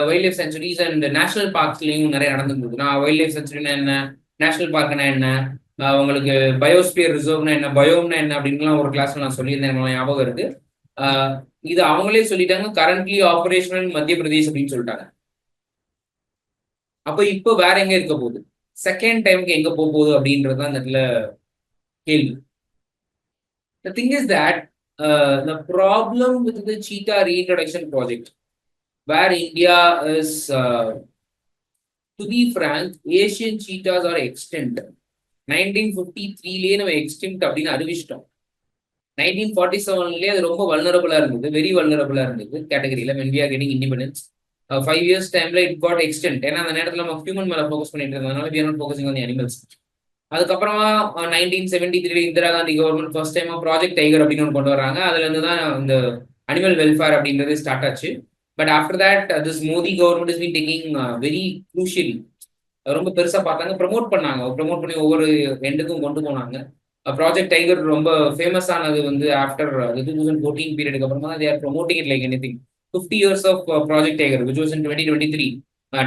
wildlife sanctuaries and national பார்க்ஸ்லயும் நிறைய நடந்துருந்தது. நான் வைல்ட் லைஃப் சாங்சுரினா என்ன, நேஷனல் பார்க்னா என்ன, உங்களுக்கு பயோஸ்பியர் ரிசர்வ்னா என்ன, பயோம்னா என்ன அப்படின்லாம் ஒரு கிளாஸ்ல நான் சொல்லியிருந்தேன், ஞாபகம் இருக்கு. இது அவங்களே சொல்லிட்டாங்க, கரண்ட்லி ஆபரேஷனல் மத்திய பிரதேஷ் அப்படின்னு சொல்லிட்டாங்க. அப்ப இப்போ வேற எங்க இருக்க போகுது, செகண்ட் டைமுக்கு எங்க போக போகுது அப்படின்றது தான் இந்த இடத்துல கேள்வி. The thing is that the problem with the cheetah reintroduction project, where India is, to be frank, Asian cheetahs are extinct. 1953லயே நம்ம எக்ஸ்டிங்க்ட் அப்படின்னு அறிவிச்சிட்டோம். 1947லயே அது ரொம்ப வல்னரபிளா இருந்தது, வெரி வல்னரபிளா இருந்தது கேட்டகரியில. when we are getting independence 5 years டைம்ல it got extinct. ஏன்னா அந்த நேரத்துல நம்ம ஹியூமன் மேல ஃபோக்கஸ் பண்ணிட்டு இருந்ததுனால we are not focusing on the animals. அதுக்கப்புறமா 1973 இந்திரா காந்தி கவர்மெண்ட் ஃபர்ஸ்ட் டைமா ப்ராஜெக்ட் டைகர் அப்படின்னு ஒன்று கொண்டு வராங்க. அதுல இருந்து தான் இந்த அனிமல் வெல்ஃபேர் அப்படின்றது ஸ்டார்ட் ஆச்சு. But after that this Modi government is been taking very crucial, ரொம்ப பெருசா பார்த்தாங்க, ப்ரமோட் பண்ணி ஒவ்வொரு எண்டுக்கும் கொண்டு போனாங்க. ப்ராஜெக்ட் டைகர் ரொம்ப ஃபேமஸ் ஆனது வந்து ஆஃப்டர் 2014 பீரியடுக்கு அப்புறமா they are promoting it like anything. 50 years of project tiger which was in 2023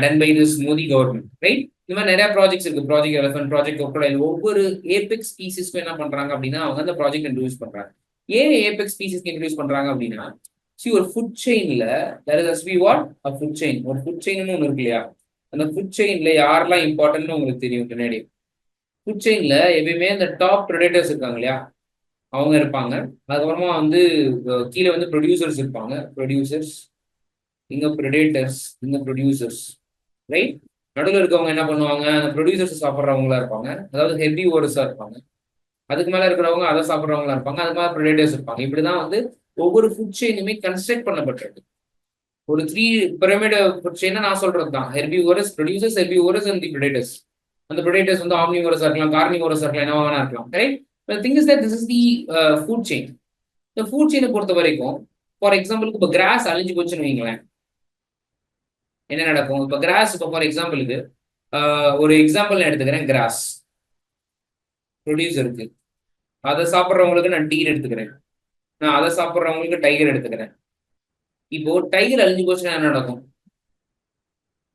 done by this Modi government, right? இந்த மாதிரி நிறைய ப்ராஜெக்ட்ஸ் இருக்கு. Project elephant, project crocodile. ஒவ்வொரு ஏபெக்ஸ் ஸ்பீசிஸ்க்கும் என்ன பண்றாங்க அப்படின்னா அவங்க அந்த ப்ராஜெக்ட் இன்ட்ரடியூஸ் பண்றாங்க. ஏன் ஏபெக்ஸ் ஸ்பீசிஸ்க்கு இன்ட்ரடியூஸ் பண்றாங்க அப்படின்னா, ஒரு ஃபுட் செயின்ல there is what a food chain, ஒரு ஃபுட் செயின்னு ஒன்று இருக்கு இல்லையா? அந்த ஃபுட் செயின்ல யாரெல்லாம் இம்பார்ட்டன்ட்னு உங்களுக்கு தெரியும் பின்னாடி. ஃபுட் செயின்ல எப்பயுமே அந்த டாப் ப்ரெடேட்டர்ஸ் இருக்காங்க இல்லையா, அவங்க இருப்பாங்க. அதுக்கப்புறமா வந்து கீழே வந்து ப்ரொடியூசர்ஸ் இருப்பாங்க, ப்ரொடியூசர்ஸ், இங்க ப்ரெடேட்டர்ஸ், இங்க ப்ரொடியூசர்ஸ், ரைட்? நடுவில் இருக்கவங்க என்ன பண்ணுவாங்க, அந்த ப்ரொடியூசர்ஸ் சாப்பிட்றவங்களா இருப்பாங்க, அதாவது ஹெவி ஓவர்ஸா இருப்பாங்க. அதுக்கு மேல இருக்கிறவங்க அதை சாப்பிட்றவங்களா இருப்பாங்க, அது மாதிரி ப்ரெடேட்டர்ஸ் இருப்பாங்க. இப்படிதான் வந்து ஒவ்வொரு ஃபுட் செயினுமே கன்ஸ்ட்ரக்ட் பண்ணப்பட்டிருக்கு. ஒரு 3 பிரமிட் ஃபுட் செயினை நான் சொல்றது தான். Herbivorous, producers, herbivorous and the predators. அந்த ப்ரெடேட்டர்ஸ் வந்து ஆம்னிவோரஸா இருக்கலாம், கார்னிவோரஸா இருக்கலாம், என்னவா வேணா இருக்கலாம், right? The thing is that this is the food chain. இந்த ஃபுட் செயினை பொறுத்த வரைக்கும், ஃபார் எக்ஸாம்பிளுக்கு இப்போ கிராஸ் அழிஞ்சு போச்சுன்னு வைங்களேன், என்ன நடக்கும்? இப்போ கிராஸ், இப்போ ஃபார் எக்ஸாம்பிளுக்கு ஒரு எக்ஸாம்பிள் நான் எடுத்துக்கிறேன். கிராஸ் ப்ரொடியூசர் இருக்கு, அதை சாப்பிட்றவங்களுக்கு நான் டீர் எடுத்துக்கிறேன், நான் அதை சாப்பிட்றவங்களுக்கு டைகர் எடுத்துக்கிறேன். இப்போ டைகர் அழிஞ்சு போச்சுன்னா என்ன நடக்கும்?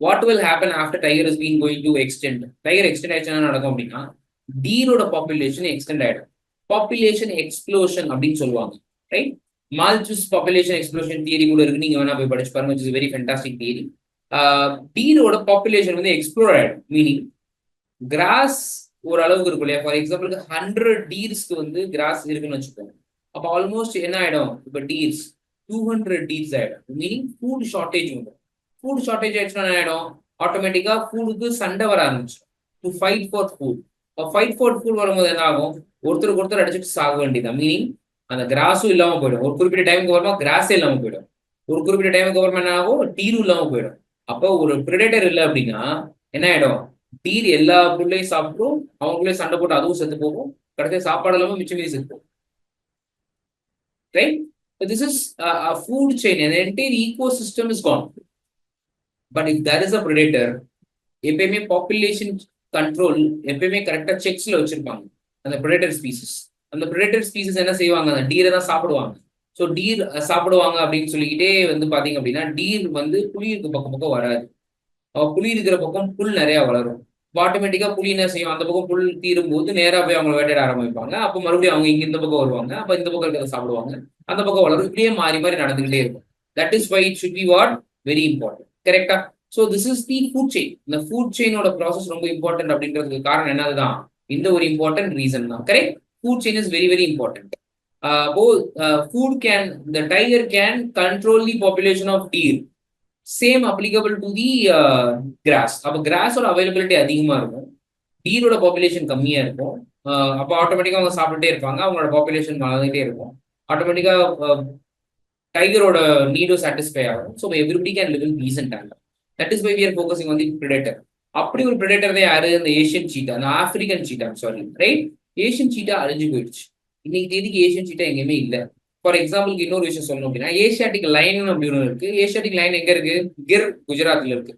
What will happen after tiger is been going to extent? Tiger extent ஆயிடுச்சுன்னா என்ன நடக்கும் அப்படின்னா, டீரோட பாப்புலேஷன் எக்ஸ்டெண்ட் ஆயிடும். பாப்புலேஷன் எக்ஸ்ப்ளோஷன் அப்படின்னு சொல்லுவாங்க, right? Malthus population explosion theory கூட இருக்கு, நீங்க வேணா போய் படிச்சு பாருங்க. It's very fantastic theory. டீரோட பாப்புலேஷன் வந்து எக்ஸ்ப்ளோர் ஆயிடும். மீனிங் கிராஸ் ஒரு அளவுக்கு இருக்கும் இல்லையா? ஃபார் எக்ஸாம்பிளுக்கு 100 டீர்ஸ்க்கு வந்து கிராஸ் இருக்குன்னு வச்சுக்கோங்க. அப்போ ஆல்மோஸ்ட் என்ன ஆயிடும், இப்போ டீர்ஸ் 200 டீர்ஸ் ஆயிடும். மீனிங் ஃபுட் ஷார்டேஜ் வரும். ஃபுட் ஷார்டேஜ் ஆயிடுச்சுன்னா என்ன ஆயிடும், ஆட்டோமேட்டிக்கா ஃபுட்டுக்கு சண்டை வர ஆரம்பிச்சிடும். To fight for food. Fight for food வரும்போது என்ன ஆகும், ஒருத்தருக்கு ஒருத்தர் அடிச்சுட்டு சாக வேண்டியதான். மீனிங் அந்த கிராஸும் இல்லாம போயிடும். ஒரு குறிப்பிட்ட டைமுக்கு அப்புறமா கிராஸே இல்லாம போயிடும். ஒரு குறிப்பிட்ட டைமுக்கு அப்புறமா என்ன ஆகும், டீரும் இல்லாம போயிடும். அப்போ ஒரு பிரெடேட்டர் இல்லை அப்படின்னா என்ன ஆயிடும், டீர் எல்லா புல்லையும் சாப்பிட்டும், அவங்களே சண்டை போட்டு அதுவும் செத்து போகும், கடைசியாக சாப்பாடு இல்லாம மிச்சம் மீதி செத்து போகும். Right? This is a food chain. An entire ecosystem is gone. But if there is a predator, எப்பயுமே பாப்புலேஷன் கண்ட்ரோல் எப்பயுமே கரெக்டா செக்ஸ்ல வச்சிருப்பாங்க அந்த பிரெடேட்டர் ஸ்பீசிஸ். அந்த பிரெடேட்டர் ஸ்பீசிஸ் என்ன செய்வாங்க, அந்த டீரை தான் சாப்பிடுவாங்க. ஸோ டீர் சாப்பிடுவாங்க அப்படின்னு சொல்லிக்கிட்டே வந்து பாத்தீங்க அப்படின்னா, டீர் வந்து புலி இருக்க பக்கம் பக்கம் வராது. புலி இருக்கிற பக்கம் புல் நிறைய வளரும். ஆட்டோமேட்டிக்கா புலி என்ன செய்யும், அந்த பக்கம் புல் தீரும் போது நேரா போய் அவங்க வேட்டையாட ஆரம்பிப்பாங்க. அப்போ மறுபடியும் அவங்க இங்க இந்த பக்கம் வருவாங்க, அப்ப இந்த பக்கம் இருக்கிறத சாப்பிடுவாங்க, அந்த பக்கம் வளரும். இப்படியே மாறி மாறி நடந்துகிட்டே இருக்கும். That is why it should be what very important. கரெக்டா? So this is the food chain. இந்த ஃபுட் செயினோட ப்ராசஸ் ரொம்ப இம்பார்ட்டன்ட் அப்படின்றதுக்கு காரணம் என்னதுதான், இந்த ஒரு இம்பார்ட்டன்ட் ரீசன் தான். Correct? Food chain is very very important. Food can, the tiger can control the population of deer. Same applicable to the cross. அப்போ கிராஸோட அவைலபிலிட்டி அதிகமாக இருக்கும், டீரோட பாப்புலேஷன் கம்மியாக இருக்கும். அப்போ ஆட்டோமேட்டிக்காக அவங்க சாப்பிட்டுட்டே இருப்பாங்க, அவங்களோட பாப்புலேஷன் வளர்ந்துட்டே இருக்கும். ஆட்டோமேட்டிக்காக டைகரோட நீடும் சாட்டிஸ்ஃபை ஆகும். So everybody can live in peace and time. That is why we are focusing on the predator. அப்படி ஒரு பிரெடேட்டர் தான் யாரு, இந்த ஏஷியன் சீட்டா, அந்த African cheetah. Sorry, right? Asian cheetah அழிஞ்சு போயிடுச்சு. இன்னைக்கு தேதிக்கு ஏஷியன் சீட்டா எங்கேயுமே இல்லை. ஃபார் எக்ஸாம்பிளுக்கு இன்னொரு விஷயம் சொல்லணும் அப்படின்னா, ஏஷியாட்டிக் லைன் அப்படின்னு இருக்கு. ஏஷியாட்டிக் லைன் எங்க இருக்கு? கிர், குஜராத்ல இருக்கு.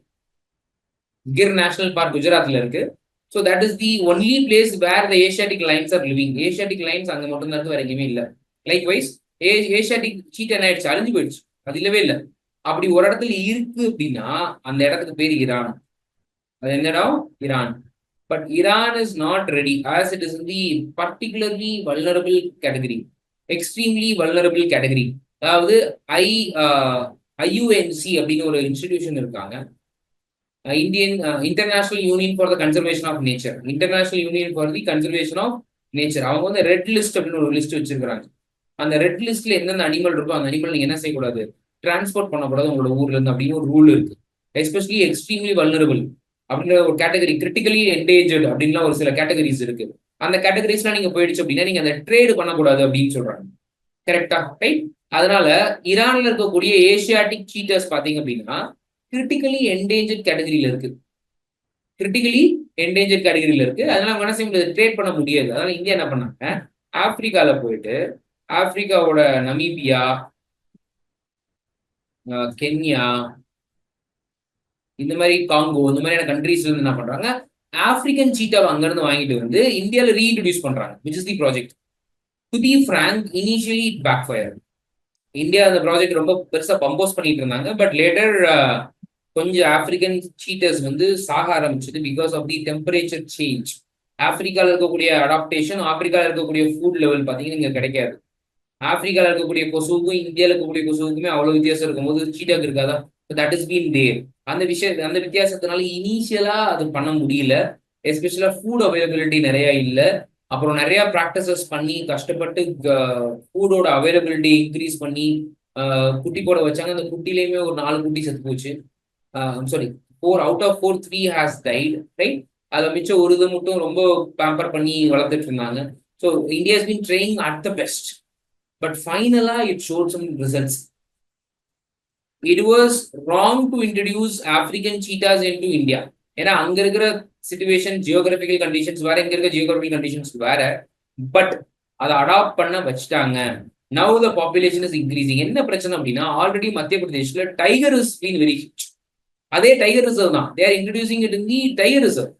கிர் நேஷனல் பார்க் குஜராத்ல இருக்கு. So that is the only place where the Asiatic lions are living. Asiatic lions அங்க மட்டும் தான் இருக்கு, வேற எங்கேயுமே இல்லை. லைக் வைஸ் ஏஷியாட்டிக் சீட்டா என்ன ஆயிடுச்சு, அழிஞ்சு போயிடுச்சு. அது இல்லவே இல்லை. அப்படி ஒரு இடத்துல இருக்கு அப்படின்னா அந்த இடத்துக்கு பேர் ஈரான். அது எந்த இடம்? Iran. But Iran is not ready as it is in the particularly vulnerable category, extremely vulnerable category. அதாவது ஐயுஎன்சி அப்படின்னு ஒரு இன்ஸ்டிடியூஷன் இருக்காங்க, Indian international union for the conservation of nature. International union for the conservation of nature. அவங்க வந்து red list அப்படின்னு ஒரு list வச்சிருக்காங்க. அந்த ரெட் லிஸ்ட்ல எந்தெந்த அனிமல் இருக்கோ அந்த அனிமல் நீங்க என்ன செய்யக்கூடாது, டிரான்ஸ்போர்ட் பண்ணக்கூடாது உங்களோட ஊர்ல இருந்து அப்படின்னு ஒரு ரூல் இருக்கு. எஸ்பெஷலி எக்ஸ்ட்ரீம்லி வல்னரபிள் அப்படின்ற ஒரு கேட்டகரி, கிரிட்டிக்கலி என்டேஞ்சர்ட் அப்படின்லாம் ஒரு சில கேட்டகரிஸ் இருக்கு. அந்த கேட்டகரிஸ்லாம் நீங்க போயிடுச்சு அப்படின்னா நீங்க அந்த ட்ரேடு பண்ணக்கூடாது அப்படின்னு சொல்றாங்க. கரெக்டா? ரைட்? அதனால ஈரான்ல இருக்கக்கூடிய ஏசியாட்டிக் சீட்டர்ஸ் பாத்தீங்க அப்படின்னா கிரிட்டிக்கலி என்டேஞ்சர்ட் கேட்டகரியில இருக்கு. கிரிட்டிக்கலி என்டேஞ்சர்ட் கேட்டகரியில இருக்கு. அதனால அவங்க என்ன செய்ய முடியாது, ட்ரேட் பண்ண முடியாது. அதனால இந்தியா என்ன பண்ணாங்க, ஆப்பிரிக்கால போயிட்டு ஆப்பிரிக்காவோட நமீபியா, கென்யா, இந்த மாதிரி காங்கோ, இந்த மாதிரியான கண்ட்ரீஸ்ல இருந்து என்ன பண்றாங்க, ஆப்பிரிக்கன் சீட்டாவை அங்கிருந்து வாங்கிட்டு வந்து இந்தியாவில் ரீஇன்ட்ரோடியூஸ் பண்றாங்க. Which is the project. To be frank, initially it backfire. India அந்த ப்ராஜெக்ட் ரொம்ப பெருசா பம்போஸ் பண்ணிட்டு இருந்தாங்க. பட் லேட்டர் கொஞ்சம் ஆப்பிரிக்கன் சீட்டர்ஸ் வந்து சாக ஆரம்பிச்சது because of the temperature change. ஆப்பிரிக்காவில் இருக்கக்கூடிய அடாப்டேஷன், ஆப்பிரிக்காவில் இருக்கக்கூடிய ஃபுட் லெவல் பார்த்தீங்கன்னா இங்கே கிடைக்காது. ஆப்பிரிக்காவில் இருக்கக்கூடிய கொசுவுக்கும் இந்தியாவில் இருக்கக்கூடிய கொசுவுக்குமே அவ்வளோ வித்தியாசம் இருக்கும்போது சீட்டாக்கு இருக்காதா? That is been there. அந்த வித்தியாசத்தினால இனிஷியலா அது பண்ண முடியல. எஸ்பெஷலா ஃபுட் அவைலபிலிட்டி நிறைய இல்லை. அப்புறம் நிறைய ப்ராக்டிசஸ் பண்ணி கஷ்டப்பட்டு ஃபுடோட அவைலபிலிட்டி இன்க்ரீஸ் பண்ணி குட்டி போட வச்சாங்க. அந்த குட்டிலேயுமே ஒரு 4 குட்டி செத்து போச்சு. Sorry, 4 out of 4, 3 has died. Right? அதில் மிச்சம் ஒரு இது மட்டும் ரொம்ப பேம்பர் பண்ணி வளர்த்துட்டு இருந்தாங்க. So India has been trying at the best. But ஃபைனலா it showed some results. It was wrong to introduce African cheetahs into India. ஏன்னா அங்க இருக்கிற சிச்சுவேஷன், ஜியோகிராபிக்கல் கண்டிஷன்ஸ் வேற, இங்க இருக்கிற ஜியோகிராபிக்கல் கண்டிஷன்ஸ் வேற. பட் அதை அடாப்ட் பண்ண வச்சுட்டாங்க. Now the population is increasing. என்ன பிரச்சனை அப்படின்னா, ஆல்ரெடி மத்திய பிரதேஷ்ல tiger is been very huge. அதே டைகர் ரிசர்வ் தான். They are introducing it in the tiger reserve.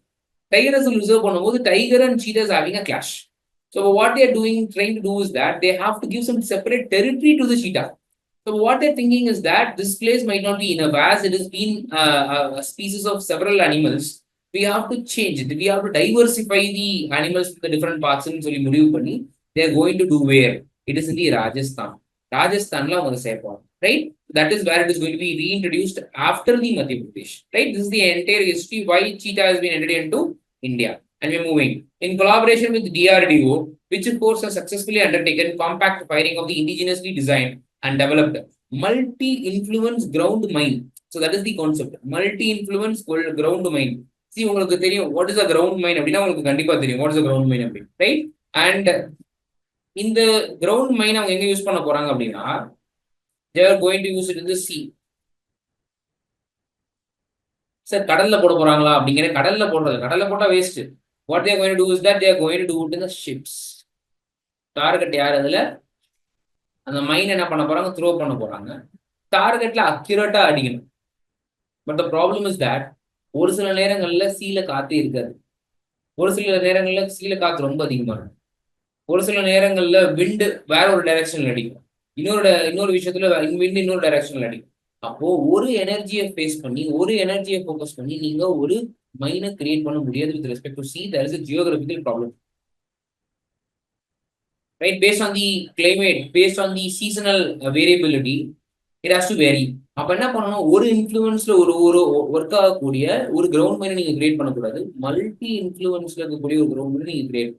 Tiger reserve பண்ணும்போது tiger and cheetahs having a clash. So what they are trying to do is that they have to give some separate territory to the cheetah. So what they're thinking is that this place might not be enough, as it has been a species of several animals. We have to change it. We have to diversify the animals from the different parts. And so they are going to do where? It is in the Rajasthan. Rajasthan la avanga sepa. Right? That is where it is going to be reintroduced after the Madhya Pradesh. Right? This is the entire history why cheetah has been entered into India. And we're moving. In collaboration with DRDO, which of course has successfully undertaken compact firing of the indigenously designed and developed multi-influence ground mine. So that is the concept. Multi-influence ground mine. C உங்களுக்கு தெரியும் what is a ground மைன் அப்படின்னா உங்களுக்கு கண்டிப்பா தெரியும் what is a ground மைன் அப்படி, right? And இந்த ground மைன் அவங்க எங்க யூஸ் பண்ண போறாங்க அப்படின்னா they are going to use it in the sea. Sir கடல்ல போட போறாங்களா அப்படிங்கிற, கடல்ல போடுறது, கடல்ல போட்டா waste. What they are going to do is that they are going to do it in the ships. Target யார் அதுல? அந்த மைன் என்ன பண்ண போறாங்க? த்ரோ பண்ண போறாங்க. டார்கெட்ல அக்யூரேட்டா அடிக்கணும். But the problem is that ஒரு சில நேரங்கள்ல சீல காத்தே இருக்காது. ஒரு சில நேரங்கள்ல சீல காத்து ரொம்ப அதிகமா இருக்கும். ஒரு சில நேரங்கள்ல விண்டு வேற ஒரு டைரக்ஷன்ல அடிக்கும். இன்னொரு விஷயத்துல விண்டு இன்னொரு டைரக்ஷன்ல அடிக்கும். அப்போ ஒரு எனர்ஜியை ஃபேஸ் பண்ணி, ஒரு எனர்ஜியை ஃபோக்கஸ் பண்ணி நீங்க ஒரு மைனை கிரியேட் பண்ண முடியாது. With respect to sea there is a geographical problem, right? Based on the climate, based on the seasonal variability, it has to vary. அப்ப என்ன பண்ணணும்? ஒரு இன்ஃப்ளூயன்ஸ்ல ஒரு ஒரு ஒர்க் ஆகக்கூடிய ஒரு கிரவுண்ட் மைனை நீங்க கிரியேட் பண்ணக்கூடாது. மல்டி இன்ஃப்ளூயன்ஸ்ல இருக்கக்கூடிய ஒரு கிரவுண்ட் மைனை நீங்க create,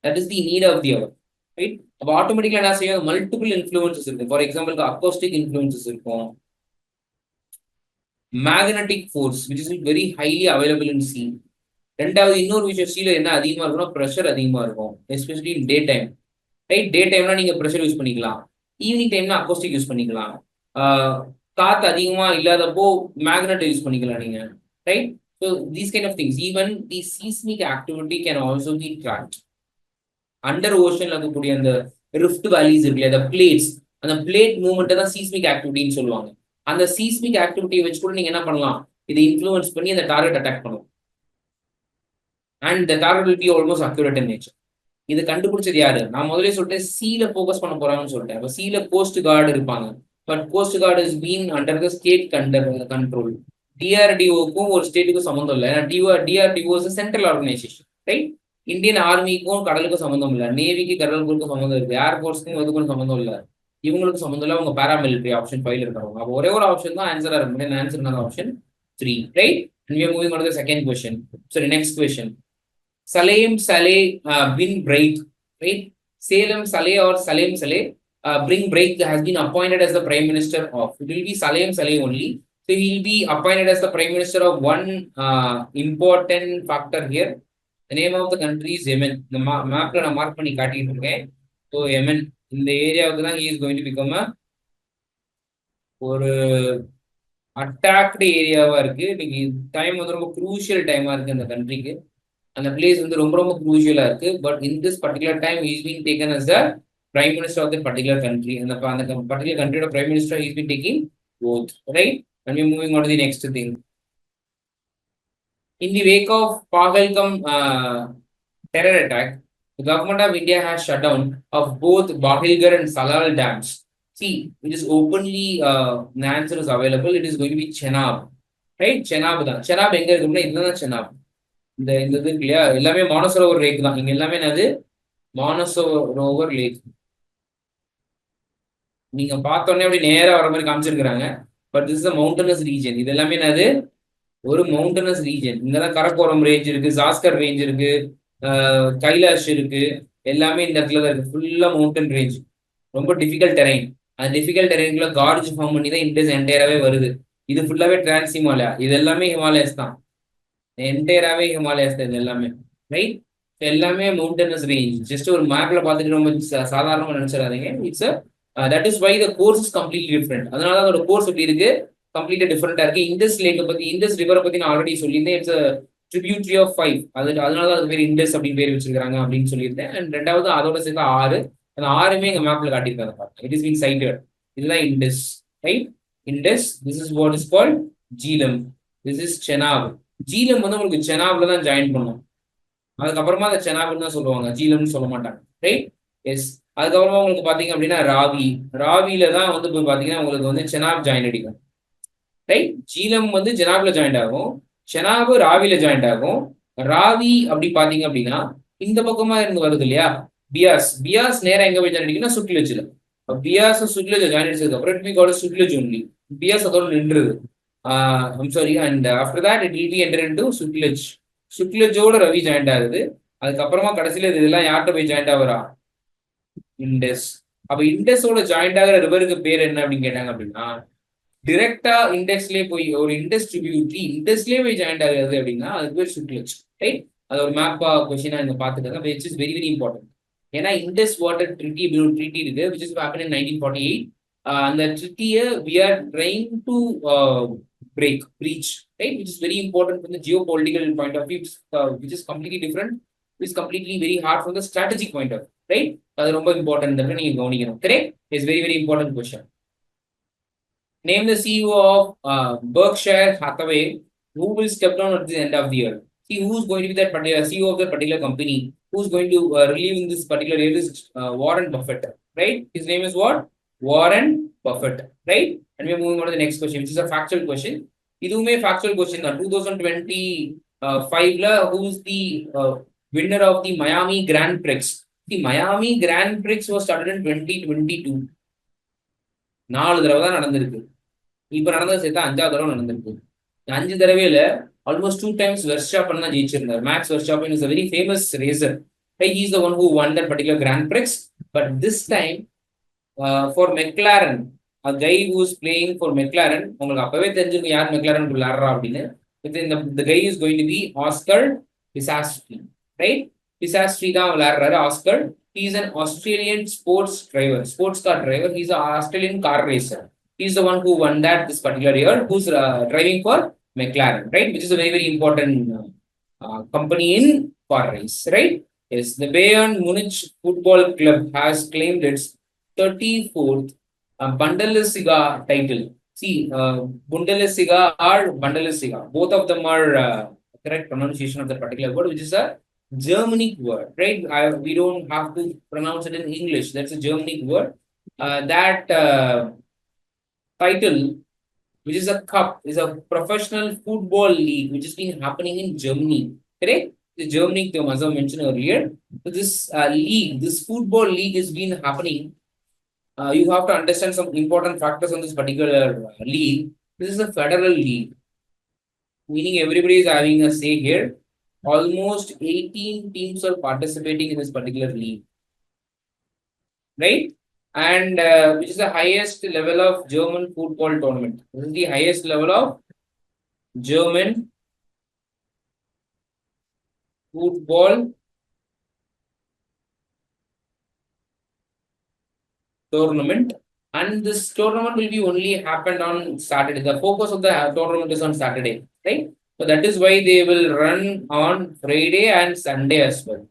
that is the need of the hour, right? அப்போ ஆட்டோமேட்டிக்கா என்ன செய்யும்? மல்டிபிள் இன்ஃப்ளூயன்சஸ் இருக்கும். ஃபார் எக்ஸாம்பிளுக்கு அக்கோஸ்டிக் இன்ஃப்ளூயன்சஸ் இருக்கும், magnetic force which is very highly available in sea. ரெண்டாவது இன்னொரு விஷயம், சீல என்ன அதிகமா இருக்கும்னா ப்ரெஷர் அதிகமா இருக்கும், especially in day time, right? Day டைம்னா நீங்க ப்ரெஷர் யூஸ் பண்ணிக்கலாம், ஈவினிங் டைம்னா அக்கோஸ்டிக் யூஸ் பண்ணிக்கலாம். காத்து அதிகமா இல்லாதப்போ மேக்னெட் யூஸ் பண்ணிக்கலாம் நீங்க, right? So these kind of things, even the seismic activity can also be tracked. Under ஓஷன்ல இருக்கக்கூடிய அந்த ரிஃப்ட் வேலிஸ் இருக்கு, அந்த பிளேட்ஸ், அந்த பிளேட் மூவ்மெண்ட் தான் சீஸ்மிக் ஆக்டிவிட்டின்னு சொல்லுவாங்க. அந்த சீஸ்மிக் ஆக்டிவிட்டியை வச்சு கூட நீங்க என்ன பண்ணலாம்? இதை இன்ஃப்ளூயன்ஸ் பண்ணி அந்த டார்கெட் அட்டாக் பண்ணும். And the target will be almost accurate in nature. இது கண்டுபிடிச்சது யாரு? நான் முதலே சொல்லிட்டேன், சீல ஃபோக்கஸ் பண்ண போறாங்கன்னு சொல்லிட்டேன். அப்போ சீல கோஸ்ட் கார்டு இருப்பாங்க. But coast guard is been under the state control. டிஆர்டிஓக்கும் ஒரு ஸ்டேட்டுக்கும் சம்மந்தம் இல்லை. DRDO central organisation, right? Indian ஆர்மிக்கும் கடலுக்கும் சம்மந்தம் இல்லை, நேவிக்கு கடலுக்கும் சம்மந்தம் இருக்கு, ஏர்ஃபோர்ஸ்க்கும் இதுக்கும் சம்மந்தம் இல்லை, இவங்களுக்கு சம்மந்தம் இல்லை. அவங்க பாராமிலிட்டரி ஆப்ஷன் 5 இருக்கிறவங்க. அப்போ ஒரே ஒரு ஆப்ஷன் தான் ஆன்சரா இருக்கும். ஆன்சர் என்ன? Option 3, right? And we are moving on to the second question. So the next question. Salem Saleh bin Break, right? Salem Saleh or Salem Saleh bring break has been appointed as the Prime Minister of. It will be Salem Saleh only. So he will be appointed as the Prime Minister of one important factor here. The name of the country is Yemen. The map la mark பண்ணி காட்டிட்டு இருக்கேன். So Yemen இந்த ஏரியாவுக்கு தான் he is going to become ஒரு attacked ஏரியாவா இருக்கு. இன்னைக்கு டைம் வந்து ரொம்ப குரூஷியல் டைமா இருக்கு அந்த கண்ட்ரிக்கு. அந்த பிளேஸ் வந்து ரொம்ப ரொம்ப குரூஷியலா இருக்கு. But in this particular time is been taken as the prime minister of the particular country. அந்த பர்டிகுலர் கண்ட்ரியோட prime minister is been taking both, right? And we moving on to the next thing. In the wake of Pahalgam terror attack, the government of India has shut down of both Bahilgar and Salal dams. See, it is openly, the answer is available. It is going to be Chenab, right? Chenab தான். Chenab எங்க இருக்குன்னா இதுதான் Chenab. இந்த இது இல்லையா, எல்லாமே மானசரோவர் லேக் தான். இங்க எல்லாமே என்னது? மானசரோவர் லேக். நீங்க பார்த்தோன்னே அப்படி நேரா வர மாதிரி காமிச்சிருக்கிறாங்க. But this is a mountainous region. இது எல்லாமே என்னது? ஒரு மவுண்டனஸ் ரீஜன். இங்கதான் கரக்கோரம் ரேஞ்ச் இருக்கு, ஜாஸ்கர் ரேஞ்ச் இருக்கு, கைலாஷ் இருக்கு, எல்லாமே இந்த இடத்துல தான் இருக்கு. ஃபுல்லா மவுண்டன் ரேஞ்ச், ரொம்ப டிஃபிகல்ட் டெரைன். அந்த டிஃபிகல்ட் டெரைன்குள்ள கார்ஜ் ஃபார்ம் பண்ணி தான் இண்டஸ் என்டையராகவே வருது. இது ஃபுல்லாவே டிரான்ஸ் ஹிமாலயா, இது எல்லாமே ஹிமாலயஸ் தான். என்டையராகவே ஹிமாலயஸ் தான் இது எல்லாமே, ரைட்? எல்லாமே மவுண்டனஸ் ரேஞ்ச். ஜஸ்ட் ஒரு மேப்ல பார்த்துட்டு ரொம்ப சாதாரணமா நினைச்சிடாதீங்க. It's that is why the course is completely different. அதனால அதோட கோர்ஸ் எப்படி இருக்கு? கம்ப்ளீட்டா டிஃபரெண்டா இருக்கு. இண்டஸ் லேக் பத்தி, இண்டஸ் ரிவரை பத்தி நான் ஆல்ரெடி சொல்லியிருந்தேன். It's tributary of 5. அதனால அது பேர் இண்டஸ் அப்படின்னு பேர் வச்சிருக்காங்க அப்படின்னு சொல்லியிருந்தேன். அண்ட் ரெண்டாவது அதோட சேர்த்து 6. அந்த 6மே எங்க மேப்ல காட்டியிருக்காங்க. It is been cited. இதுதான் Indus, right? Indus. This is what is called Jhelum. This is Chenab. Jhelum வந்து உங்களுக்கு செனாப்ல தான் ஜாயின் பண்ணும். அதுக்கப்புறமா அதை செனாப்னு தான் சொல்லுவாங்க, ஜீலம்னு சொல்ல மாட்டாங்க, ரைட்? எஸ். அதுக்கப்புறமா உங்களுக்கு பாத்தீங்க அப்படின்னா ராவி. ராவில தான் வந்து போய் பாத்தீங்கன்னா உங்களுக்கு வந்து செனாப் ஜாயின் அடிக்கும், ரைட்? ஜீலம் வந்து ஜெனாப்ல ஜாயிண்ட் ஆகும், செனாபு ராவில ஜாயிண்ட் ஆகும். ராவி அப்படி பாத்தீங்க அப்படின்னா இந்த பக்கமா இருந்து வருது இல்லையா, பியாஸ். பியாஸ் நேரம் எங்க போய் ஜாயின் அடிக்குன்னா சுக்லஜ்ல. பியாஸ் சுக்லஜ் ஜாயின் அடிச்சதுக்கு அப்புறம் it be called Sutlej only. Beas அதோட நின்றுது. I'm sorry. And after that it will be enter into Sutlej. சுக்லஜோட ரவி ஜாயிண்ட் ஆகுது. அதுக்கப்புறமா கடைசியில இதெல்லாம் யார்கிட்ட போய் ஜாயிண்ட் ஆகுறா? இண்டஸ். அப்ப இண்டஸோட ஜாயிண்ட் ஆகிற ரிவருக்கு பேர் என்ன அப்படின்னு கேட்டாங்க அப்படின்னா டிரெக்டா இண்டெக்ஸ்லயே போய் ஒரு இண்டெக்ஸ் ட்ரிபியூட்ரி இண்டெக்ஸ்லயே போய் ஜாயின் ஆகுது அப்படின்னா அதுக்கு பேர் சுட்லெஜ், ரைட்? அது ஒரு மேப்பா கொஸ்டினா இங்க பாத்துக்கோங்க, which is very very important. ஏன்னா இண்டஸ் வாட்டர் ட்ரிட்டி அப்படின்னு ஒரு ட்ரிட்டி இருக்கு விச் இஸ் ஹேப்பன் இன் 1948. அந்த ட்ரிட்டியை we are trying to breach, right? Which is very important from the geopolitical point of view, which is completely different, which is completely very hard from the strategic point of view, right? அது ரொம்ப important நீங்க கவனிக்கணும். Correct? Is very very important question. Name the CEO of Berkshire Hathaway who will step down at the end of the year. See who's going to be that particular CEO of that particular company, who's going to relieve in this particular year is Warren Buffett, right? His name is what? Warren Buffett, right? And we're moving on to the next question, which is a factual question. இதுவுமே factual question தான். 2025 who's the winner of the Miami Grand Prix? The Miami Grand Prix was started in 2022. 4 தடவை தான் நடந்திருக்கு. இப்ப நடந்தது சேர்த்தா 5வது தடவை நடந்திருக்கு. 5 தடவையில ஆல்மோஸ்ட் 2 times வெர்ஸ்டாப்பன் தான் ஜெயிச்சிருந்தார். Max Verstappen is a very famous racer. He is the one who won that particular Grand Prix. But this time for McLaren, a guy who is playing for McLaren, உங்களுக்கு அப்பவே தெரிஞ்சிருக்கும் யார் McLaren விளையாடுறா அப்படின்னு. The guy is going to be Oscar Piastri, right? Piastri தான் விளையாடுறாரு. Oscar, he is an Australian sports car driver. He is an Australian car racer. He is the one who won that this particular year, who's driving for McLaren, right? Which is a very very important company in car race, right? Yes, the Bayern Munich Football Club has claimed its 34th Bundesliga title. See, Bundesliga or Bundesliga, both of them are correct pronunciation of the particular word, which is a Germanic word, right? We don't have to pronounce it in English. That's a Germanic word. That title, which is a cup, is a professional football league which has been happening in Germany. Correct? The Germanic term, as I mentioned earlier. So this league, this football league has been happening. You have to understand some important factors on this particular league. This is a federal league, meaning everybody is having a say here. Almost 18 teams are participating in this particular league, right? And which is the highest level of German football tournament. This is the highest level of German football tournament, and this tournament will be only happened on Saturday. The focus of the tournament is on Saturday, right? So that is why they will run on Friday and Sunday as well.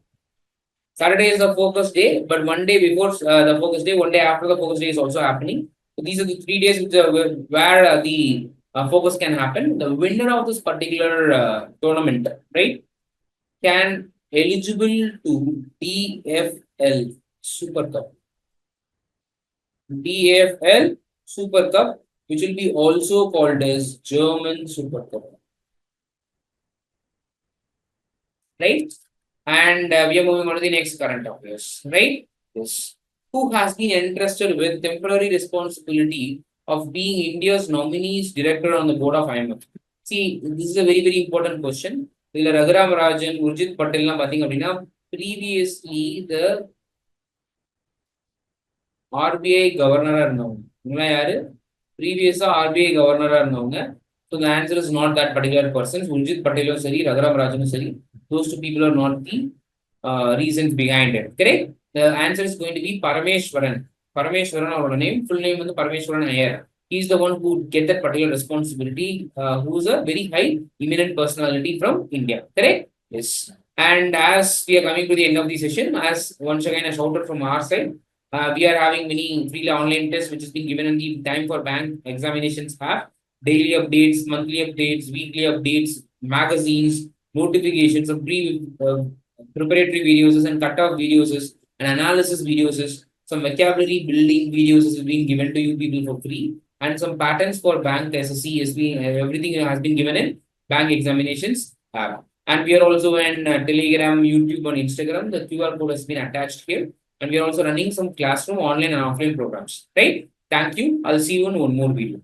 Saturday is the focus day, but one day before the focus day, one day after the focus day is also happening. So these are the 3 days which where the focus can happen. The winner of this particular tournament, right, can eligible to DFL Super Cup. DFL Super Cup, which will be also called as German Super Cup, right? And we are moving on to the next current affairs, right? Yes. Who has been entrusted with temporary responsibility of being India's nominees director on the board of IMF? See, this is a very very important question. Raghuram Rajan, Urjit Patel, previously the RBI governor இருந்தவங்க. Previously RBI governor இருந்தவங்க. So the answer is not that particular person. Urjit Patel sari, Raghuram Rajan sari. Those two people are not the reasons behind it. Correct? The answer is going to be Parameshwaran. Parameshwaran, our name, full name is Parameshwaran Iyer. He is the one who get that particular responsibility, who is a very high eminent personality from India. Correct? Yes. And as we are coming to the end of the session, as once again a shout out from our side, we are having many free online tests which has been given in the time for bank examinations app. Daily updates, monthly updates, weekly updates, magazines, notifications of preparatory videos and cut-off videos and analysis videos, some vocabulary building videos is being given to you people for free, and some patterns for bank SSC everything has been given in bank examinations app. And we are also in Telegram, YouTube, and Instagram. The QR code has been attached here, and we are also running some classroom online and offline programs. Right? Thank you. I'll see you in one more video.